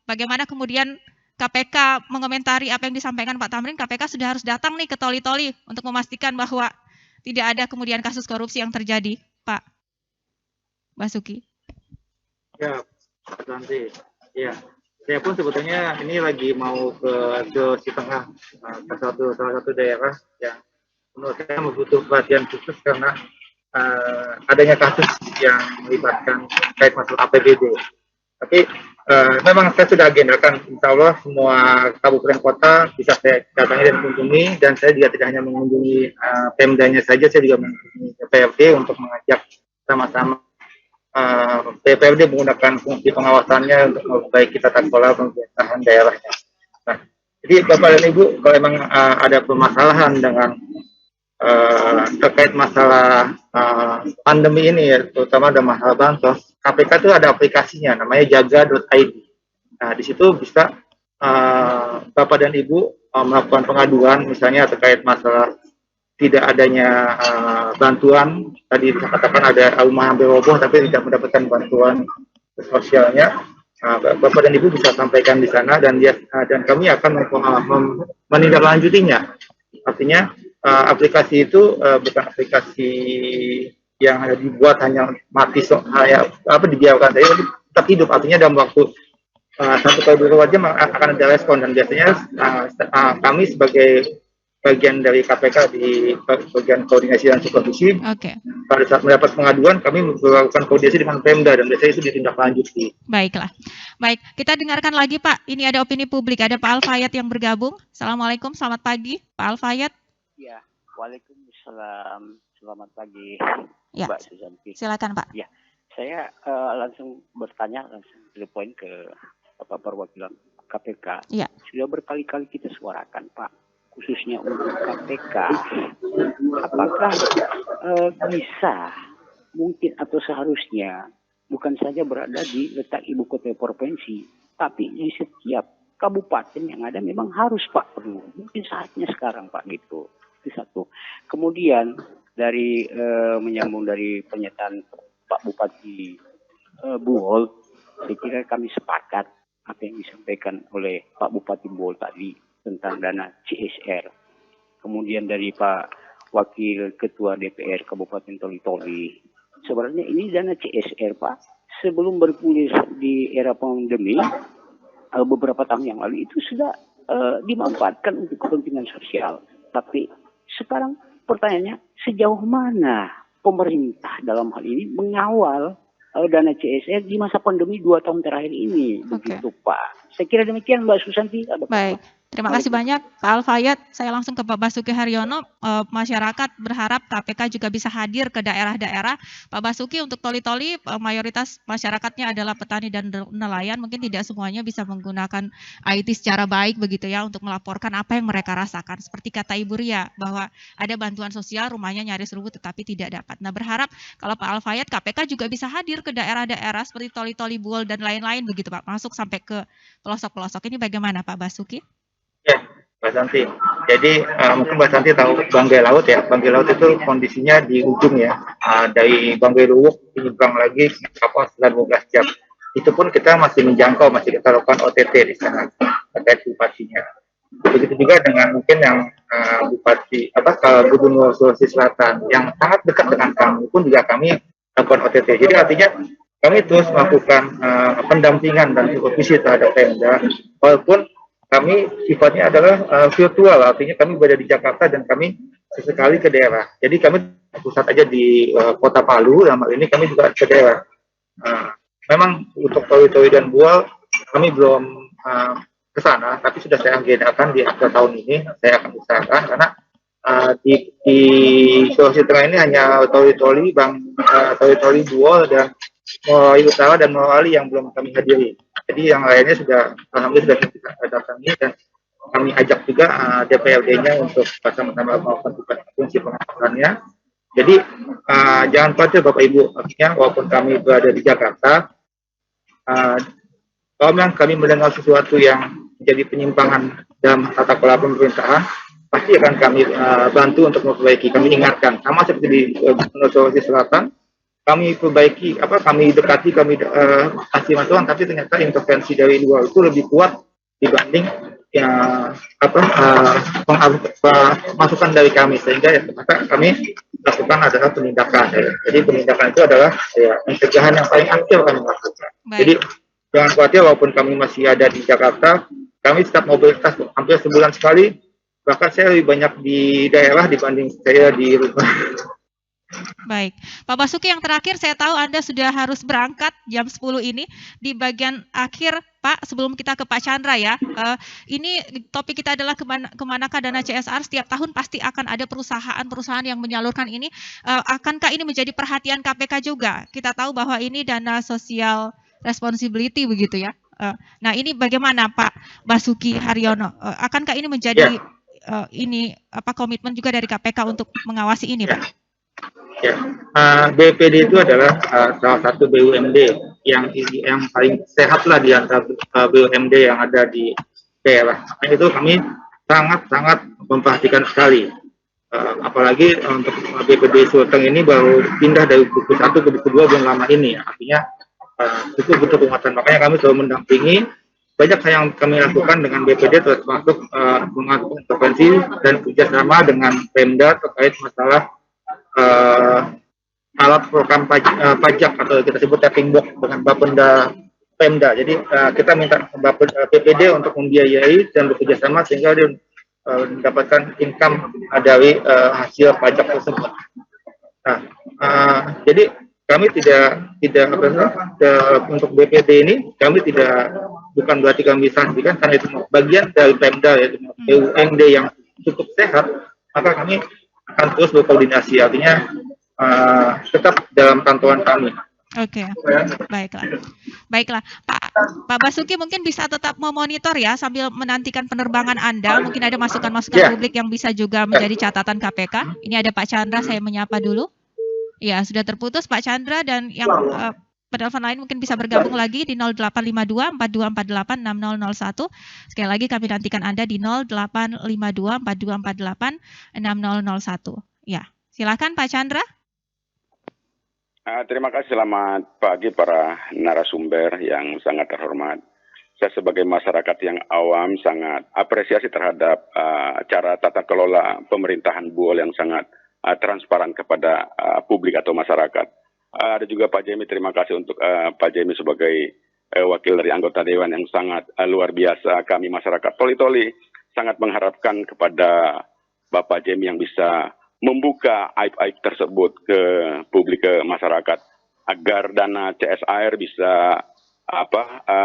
Bagaimana kemudian KPK mengomentari apa yang disampaikan Pak Tamrin? KPK sudah harus datang nih ke Toli-Toli untuk memastikan bahwa tidak ada kemudian kasus korupsi yang terjadi, Pak Basuki. Ya, nanti. Ya, saya pun sebetulnya ini lagi mau ke Sulawesi Tengah, salah satu daerah yang menurut saya butuh perhatian khusus karena adanya kasus yang melibatkan terkait masalah APBD. Tapi memang saya sudah agendakan, insya Allah semua kabupaten kota bisa saya datangi dan kunjungi, dan saya juga tidak hanya mengunjungi Pemdanya saja, saya juga mengunjungi DPRD untuk mengajak sama-sama DPRD menggunakan fungsi pengawasannya untuk memperbaiki tata kelola pemerintahan daerahnya. Nah, jadi Bapak dan Ibu, kalau memang ada permasalahan dengan terkait masalah pandemi ini, ya, terutama ada masalah bansos, KPK itu ada aplikasinya, namanya jaga.id. Nah, di situ bisa Bapak dan Ibu melakukan pengaduan, misalnya terkait masalah tidak adanya bantuan. Tadi dikatakan ada rumah hampir roboh tapi tidak mendapatkan bantuan sosialnya. Bapak dan Ibu bisa sampaikan di sana, dan kami akan menindaklanjutinya. Artinya aplikasi itu bukan aplikasi yang dibuat hanya mati dibiarkan saja, tapi tetap hidup. Artinya dalam waktu 1 kali 2 jam akan ada respon, dan biasanya kami sebagai bagian dari KPK di bagian koordinasi dan supervisi, pada saat mendapat pengaduan kami melakukan koordinasi dengan Pemda, dan biasanya itu ditindaklanjuti. Baiklah, baik, kita dengarkan lagi Pak. Ini ada opini publik, ada Pak Al-Fayat yang bergabung. Assalamualaikum, selamat pagi Pak Al-Fayat. Ya, waalaikumsalam, selamat pagi Ya, Mbak Susanti. Silakan Pak. Ya, saya langsung bertanya langsung to the point ke Bapak Perwakilan KPK. Ya. Sudah berkali-kali kita suarakan Pak, khususnya untuk KPK, apakah bisa, mungkin atau seharusnya bukan saja berada di letak ibu kota provinsi, tapi di setiap kabupaten yang ada memang harus Pak, perlu. Mungkin saatnya sekarang Pak gitu. Itu satu. Kemudian dari menyambung dari pernyataan Pak Bupati Buol, saya kira kami sepakat apa yang disampaikan oleh Pak Bupati Buol tadi tentang dana CSR. Kemudian dari Pak Wakil Ketua DPR Kabupaten Toli-Toli, sebenarnya ini dana CSR Pak, sebelum bergulir di era pandemi beberapa tahun yang lalu itu sudah dimanfaatkan untuk kepentingan sosial. Tapi sekarang pertanyaannya, sejauh mana pemerintah dalam hal ini mengawal dana CSR di masa pandemi 2 tahun terakhir ini? Begitu Pak. Saya kira demikian Mbak Susanti. Baik. Terima kasih banyak Pak Al-Fayat. Saya langsung ke Pak Basuki Haryono. Masyarakat berharap KPK juga bisa hadir ke daerah-daerah. Pak Basuki, untuk Toli-Toli mayoritas masyarakatnya adalah petani dan nelayan. Mungkin tidak semuanya bisa menggunakan IT secara baik begitu ya untuk melaporkan apa yang mereka rasakan. Seperti kata Ibu Ria bahwa ada bantuan sosial, rumahnya nyaris rubuh tetapi tidak dapat. Nah, berharap kalau Pak Al-Fayat, KPK juga bisa hadir ke daerah-daerah seperti Toli-Toli, Buol dan lain-lain begitu Pak. Masuk sampai ke pelosok-pelosok. Ini bagaimana Pak Basuki? Ya, Mbak Santi. Jadi mungkin Mbak Santi tahu Banggai Laut ya. Banggai Laut itu kondisinya di ujung ya. Dari Banggai Luwuk menyeberang lagi kapal 19 jam. Itu pun kita masih menjangkau, masih kita lakukan OTT di sana terkait bupatinya. Begitu juga dengan mungkin yang Gubernur Sulawesi Selatan yang sangat dekat dengan kami pun juga kami lakukan OTT. Jadi artinya kami terus melakukan pendampingan dan supervisi terhadap Pemda, walaupun kami sifatnya adalah virtual, artinya kami berada di Jakarta dan kami sesekali ke daerah. Jadi kami pusat aja di Kota Palu, dalam hal ini kami juga ke daerah. Memang untuk Toli-Toli dan Buol kami belum ke sana, tapi sudah saya agendakan di akhir tahun ini saya akan usahakan, karena di Sulawesi Tengah ini hanya Toli-Toli, Toli-Toli, Buol dan Morotai Utara dan Morowali yang belum kami hadiri. Jadi yang lainnya sudah, alhamdulillah sudah kita datangi, dan kami ajak juga DPRD-nya untuk sama-sama melakukan fungsi pengawasannya. Jadi jangan khawatir Bapak Ibu, artinya walaupun kami berada di Jakarta, kalau memang kami mendengar sesuatu yang menjadi penyimpangan dalam tata kelola pemerintahan, pasti akan kami bantu untuk memperbaiki. Kami ingatkan, sama seperti di Sulawesi Selatan, kami perbaiki, kami dekati, kami kasih masukan, tapi ternyata intervensi dari luar itu lebih kuat dibanding masukan dari kami, sehingga ya, maka kami lakukan adalah penindakan. Jadi penindakan itu adalah pencegahan yang paling aktif kami lakukan. Jadi jangan khawatir, walaupun kami masih ada di Jakarta, kami tetap mobilitas hampir sebulan sekali Bahkan saya lebih banyak di daerah dibanding saya di rumah. Baik, Pak Basuki, yang terakhir saya tahu Anda sudah harus berangkat jam 10 ini. Di bagian akhir, Pak, sebelum kita ke Pak Chandra ya, ini topik kita adalah kemanakah dana CSR. Setiap tahun pasti akan ada perusahaan-perusahaan yang menyalurkan ini. Akankah ini menjadi perhatian KPK juga? Kita tahu bahwa ini dana social responsibility begitu ya. Nah, ini bagaimana Pak Basuki Haryono? Akankah ini menjadi komitmen juga dari KPK untuk mengawasi ini, Pak? Ya, BPD itu adalah salah satu BUMD yang paling sehat lah di antara BUMD yang ada di daerah. Nah, itu kami sangat memperhatikan sekali. Apalagi untuk BPD Sulteng ini baru pindah dari buku 1 ke buku 2 belum lama ini. Artinya itu butuh penguatan. Makanya kami selalu mendampingi. Banyak yang kami lakukan dengan BPD termasuk mengatur intervensi dan kerjasama dengan Pemda terkait masalah alat program pajak atau kita sebut tapping box dengan Bapenda Pemda. Jadi kita minta BPD untuk membiayai dan bekerjasama sehingga dia mendapatkan income dari hasil pajak tersebut. Nah, jadi kami tidak untuk BPD ini kami bukan berarti kami sanksikan karena itu bagian dari Pemda yaitu BUMD yang cukup sehat, maka kami akan terus berkoordinasi, artinya tetap dalam pantauan kami. Oke, baiklah. Pak Basuki mungkin bisa tetap memonitor ya sambil menantikan penerbangan Anda. Mungkin ada masukan-masukan publik yang bisa juga menjadi catatan KPK. Ini ada Pak Chandra, saya menyapa dulu. Ya, sudah terputus Pak Chandra, dan yang penelpon lain mungkin bisa bergabung lagi di 0852 4248 6001. Sekali lagi kami nantikan Anda di 0852 4248 6001. Ya, silakan Pak Chandra. Terima kasih, selamat pagi para narasumber yang sangat terhormat. Saya sebagai masyarakat yang awam sangat apresiasi terhadap cara tata kelola pemerintahan Buol yang sangat transparan kepada publik atau masyarakat. Ada juga Pak Jemi, terima kasih untuk Pak Jemi sebagai wakil dari anggota Dewan yang sangat luar biasa. Kami masyarakat Toli-Toli sangat mengharapkan kepada Bapak Jemi yang bisa membuka aib-aib tersebut ke publik, ke masyarakat, agar dana CSR bisa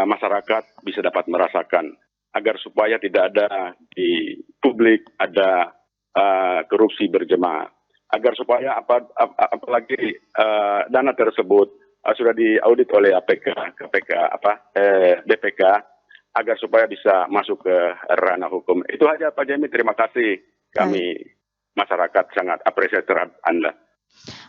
masyarakat bisa dapat merasakan, agar supaya tidak ada di publik ada korupsi berjemaah, agar supaya apalagi dana tersebut sudah diaudit oleh BPK, agar supaya bisa masuk ke ranah hukum. Itu aja Pak Jemi, terima kasih. Kami masyarakat sangat apresiasi terhadap Anda.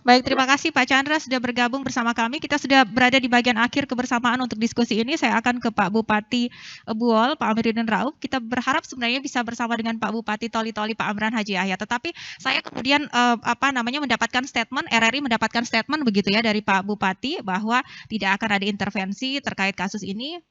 Baik, terima kasih Pak Chandra sudah bergabung bersama kami. Kita sudah berada di bagian akhir kebersamaan untuk diskusi ini. Saya akan ke Pak Bupati Buol, Pak Amiruddin Rauf. Kita berharap sebenarnya bisa bersama dengan Pak Bupati Toli-Toli, Pak Amran Haji Yahya. Tetapi saya kemudian mendapatkan statement, RRI mendapatkan statement begitu ya dari Pak Bupati bahwa tidak akan ada intervensi terkait kasus ini.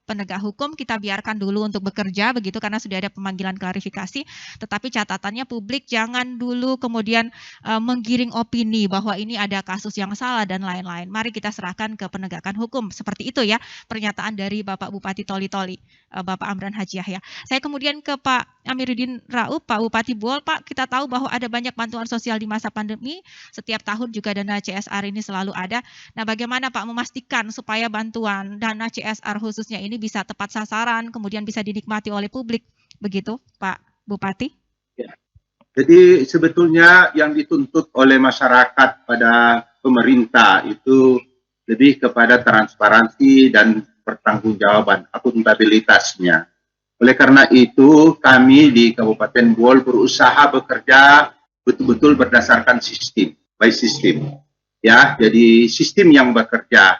Penegak hukum kita biarkan dulu untuk bekerja begitu karena sudah ada pemanggilan klarifikasi, tetapi catatannya publik jangan dulu kemudian menggiring opini bahwa ini ada kasus yang salah dan lain-lain. Mari kita serahkan ke penegakan hukum. Seperti itu ya pernyataan dari Bapak Bupati Toli-Toli, Bapak Amran Haji Yahya. Saya kemudian ke Pak Amiruddin Rauf, Pak Bupati Buol. Pak, kita tahu bahwa ada banyak bantuan sosial di masa pandemi. Setiap tahun juga dana CSR ini selalu ada. Nah, bagaimana Pak memastikan supaya bantuan dana CSR khususnya ini bisa tepat sasaran, kemudian bisa dinikmati oleh publik, begitu Pak Bupati? Ya. Jadi sebetulnya yang dituntut oleh masyarakat pada pemerintah itu lebih kepada transparansi dan pertanggungjawaban, akuntabilitasnya. Oleh karena itu kami di Kabupaten Buol berusaha bekerja betul-betul berdasarkan sistem, by system. Ya, jadi sistem yang bekerja.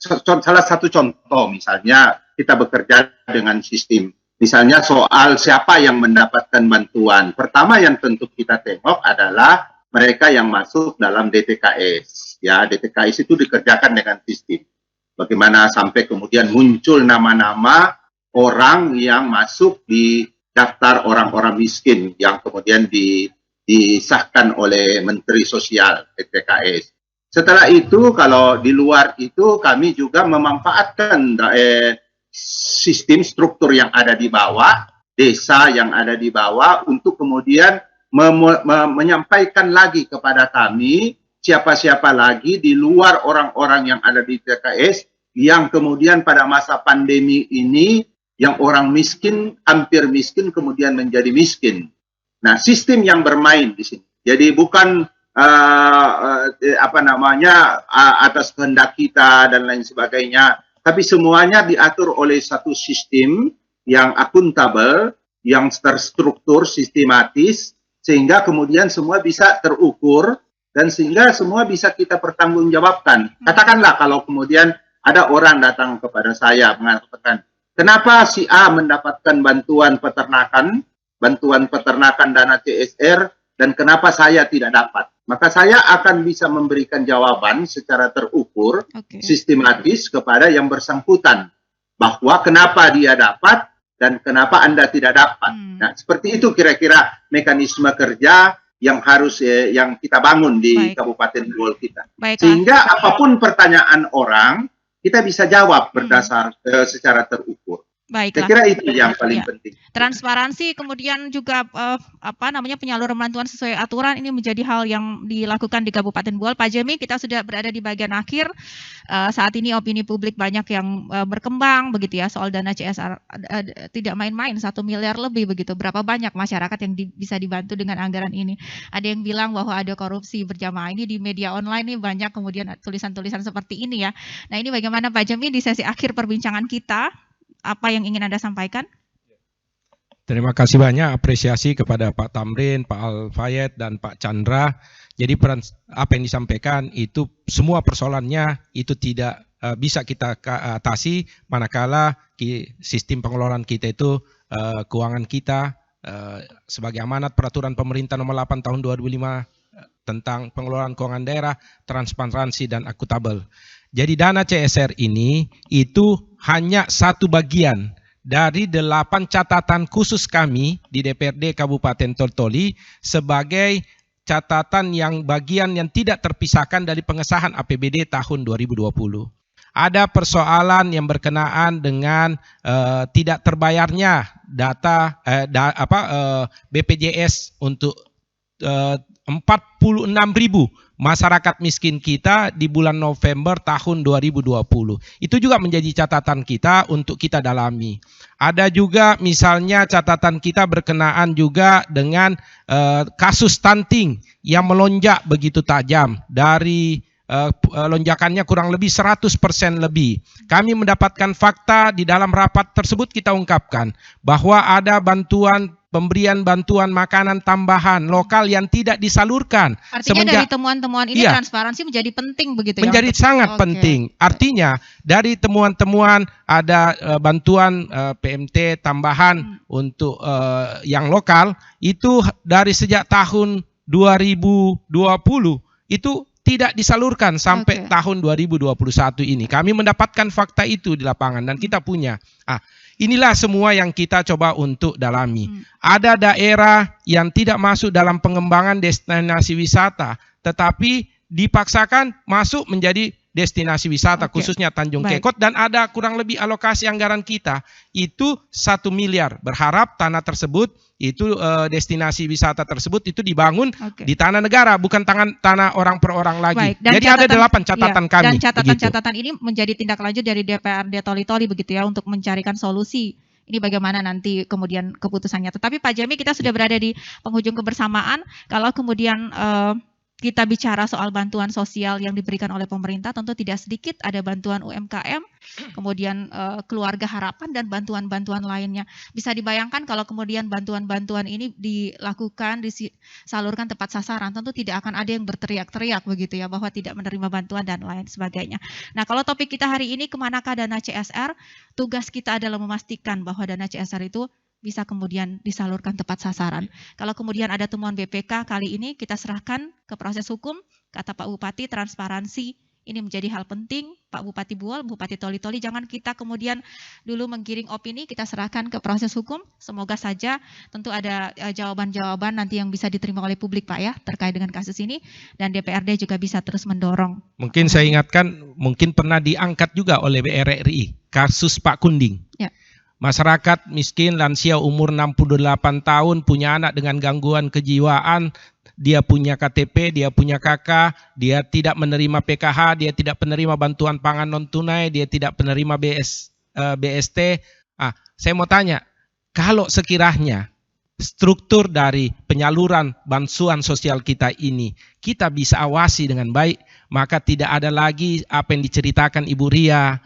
Salah satu contoh misalnya kita bekerja dengan sistem. Misalnya soal siapa yang mendapatkan bantuan. Pertama yang tentu kita tengok adalah mereka yang masuk dalam DTKS. Ya, DTKS itu dikerjakan dengan sistem. Bagaimana sampai kemudian muncul nama-nama orang yang masuk di daftar orang-orang miskin yang kemudian disahkan oleh Menteri Sosial DTKS. Setelah itu, kalau di luar itu kami juga memanfaatkan sistem struktur yang ada di bawah desa yang ada di bawah untuk kemudian menyampaikan lagi kepada kami siapa-siapa lagi di luar orang-orang yang ada di TKS yang kemudian pada masa pandemi ini yang orang miskin, hampir miskin kemudian menjadi miskin. Nah, sistem yang bermain di sini. Jadi bukan atas kehendak kita dan lain sebagainya, tapi semuanya diatur oleh satu sistem yang akuntabel, yang terstruktur, sistematis, sehingga kemudian semua bisa terukur dan sehingga semua bisa kita pertanggungjawabkan. Katakanlah kalau kemudian ada orang datang kepada saya mengatakan, kenapa si A mendapatkan bantuan peternakan dana CSR, dan kenapa saya tidak dapat? Maka saya akan bisa memberikan jawaban secara terukur, sistematis kepada yang bersangkutan. Bahwa kenapa dia dapat dan kenapa Anda tidak dapat. Nah, seperti itu kira-kira mekanisme kerja yang harus yang kita bangun di Kabupaten Buol kita. Sehingga apapun pertanyaan orang, kita bisa jawab berdasar secara terukur. Baiklah. Saya kira itu yang paling penting. Transparansi, kemudian juga penyaluran bantuan sesuai aturan ini menjadi hal yang dilakukan di Kabupaten Buol. Pak Jemi, kita sudah berada di bagian akhir. Saat ini opini publik banyak yang berkembang begitu ya soal dana CSR tidak main-main, 1 miliar lebih begitu. Berapa banyak masyarakat yang bisa dibantu dengan anggaran ini? Ada yang bilang bahwa ada korupsi berjamaah. Ini di media online nih banyak kemudian tulisan-tulisan seperti ini ya. Nah, ini bagaimana Pak Jemi di sesi akhir perbincangan kita? Apa yang ingin Anda sampaikan? Terima kasih banyak apresiasi kepada Pak Tamrin, Pak Al-Fayed, dan Pak Chandra. Jadi apa yang disampaikan itu semua persoalannya itu tidak bisa kita atasi manakala sistem pengelolaan kita itu keuangan kita sebagai amanat peraturan pemerintah nomor 8 tahun 2005 tentang pengelolaan keuangan daerah, transparansi dan akuntabel. Jadi dana CSR ini itu hanya satu bagian dari 8 catatan khusus kami di DPRD Kabupaten Toli-Toli sebagai catatan yang bagian yang tidak terpisahkan dari pengesahan APBD tahun 2020. Ada persoalan yang berkenaan dengan tidak terbayarnya data BPJS untuk 46.000 masyarakat miskin kita di bulan November tahun 2020. Itu juga menjadi catatan kita untuk kita dalami. Ada juga misalnya catatan kita berkenaan juga dengan kasus stunting yang melonjak begitu tajam dari lonjakannya kurang lebih 100% lebih. Kami mendapatkan fakta di dalam rapat tersebut kita ungkapkan bahwa ada pemberian bantuan makanan tambahan lokal yang tidak disalurkan. Artinya dari temuan-temuan ini transparansi menjadi penting begitu ya? Menjadi sangat penting. Artinya dari temuan-temuan ada bantuan PMT tambahan untuk yang lokal itu dari sejak tahun 2020 itu tidak disalurkan sampai tahun 2021 ini. Kami mendapatkan fakta itu di lapangan dan kita punya. Inilah semua yang kita coba untuk dalami. Ada daerah yang tidak masuk dalam pengembangan destinasi wisata, tetapi dipaksakan masuk menjadi destinasi wisata, khususnya Tanjung Kekot, dan ada kurang lebih alokasi anggaran kita itu 1 miliar. Berharap tanah tersebut itu destinasi wisata tersebut itu dibangun di tanah negara, bukan tanah orang per orang lagi. Jadi ada 8 catatan kami. Dan catatan-catatan ini menjadi tindak lanjut dari DPRD Toli-Toli begitu ya untuk mencarikan solusi. Ini bagaimana nanti kemudian keputusannya. Tetapi Pak Jemi, kita sudah berada di penghujung kebersamaan. Kalau kemudian kita bicara soal bantuan sosial yang diberikan oleh pemerintah, tentu tidak sedikit ada bantuan UMKM, kemudian keluarga harapan dan bantuan-bantuan lainnya. Bisa dibayangkan kalau kemudian bantuan-bantuan ini dilakukan, disalurkan tepat sasaran, tentu tidak akan ada yang berteriak-teriak begitu ya, bahwa tidak menerima bantuan dan lain sebagainya. Nah, kalau topik kita hari ini kemanakah dana CSR, tugas kita adalah memastikan bahwa dana CSR itu bisa kemudian disalurkan tepat sasaran. Kalau kemudian ada temuan BPK kali ini kita serahkan ke proses hukum, kata Pak Bupati, transparansi ini menjadi hal penting. Pak Bupati Buol, Bupati Toli-Toli, jangan kita kemudian dulu menggiring opini, kita serahkan ke proses hukum. Semoga saja tentu ada jawaban-jawaban nanti yang bisa diterima oleh publik Pak ya, terkait dengan kasus ini, dan DPRD juga bisa terus mendorong. Mungkin saya ingatkan, mungkin pernah diangkat juga oleh BRRI, kasus Pak Kunding. Ya. masyarakat miskin lansia umur 68 tahun punya anak dengan gangguan kejiwaan, dia punya KTP, dia punya KK, dia tidak menerima PKH, dia tidak menerima bantuan pangan non tunai, dia tidak menerima BST. Saya mau tanya, kalau sekiranya struktur dari penyaluran bantuan sosial kita ini kita bisa awasi dengan baik, maka tidak ada lagi apa yang diceritakan Ibu Ria,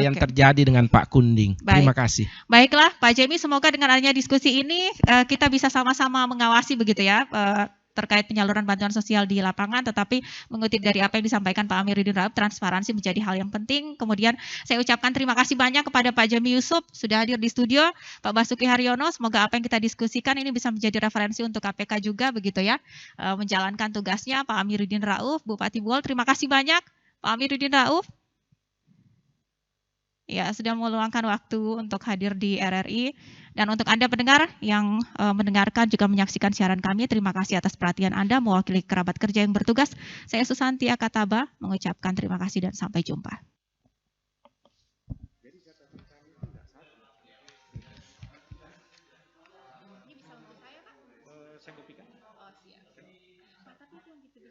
yang terjadi dengan Pak Kunding. Baik. Terima kasih. Baiklah Pak Jemi, semoga dengan adanya diskusi ini kita bisa sama-sama mengawasi begitu ya terkait penyaluran bantuan sosial di lapangan, tetapi mengutip dari apa yang disampaikan Pak Amiruddin Rauf, transparansi menjadi hal yang penting. Kemudian saya ucapkan terima kasih banyak kepada Pak Jemi Yusuf sudah hadir di studio, Pak Basuki Haryono, semoga apa yang kita diskusikan ini bisa menjadi referensi untuk KPK juga begitu ya, menjalankan tugasnya. Pak Amiruddin Rauf, Bupati Buol, terima kasih banyak Pak Amiruddin Rauf. Ya, sudah meluangkan waktu untuk hadir di RRI. Dan untuk Anda pendengar yang mendengarkan juga menyaksikan siaran kami, terima kasih atas perhatian Anda mewakili kerabat kerja yang bertugas. Saya Susanti Akataba mengucapkan terima kasih dan sampai jumpa. Ini bisa ngomong saya, Pak? Saya kopikan. Oh, siap. Tapi belum gitu.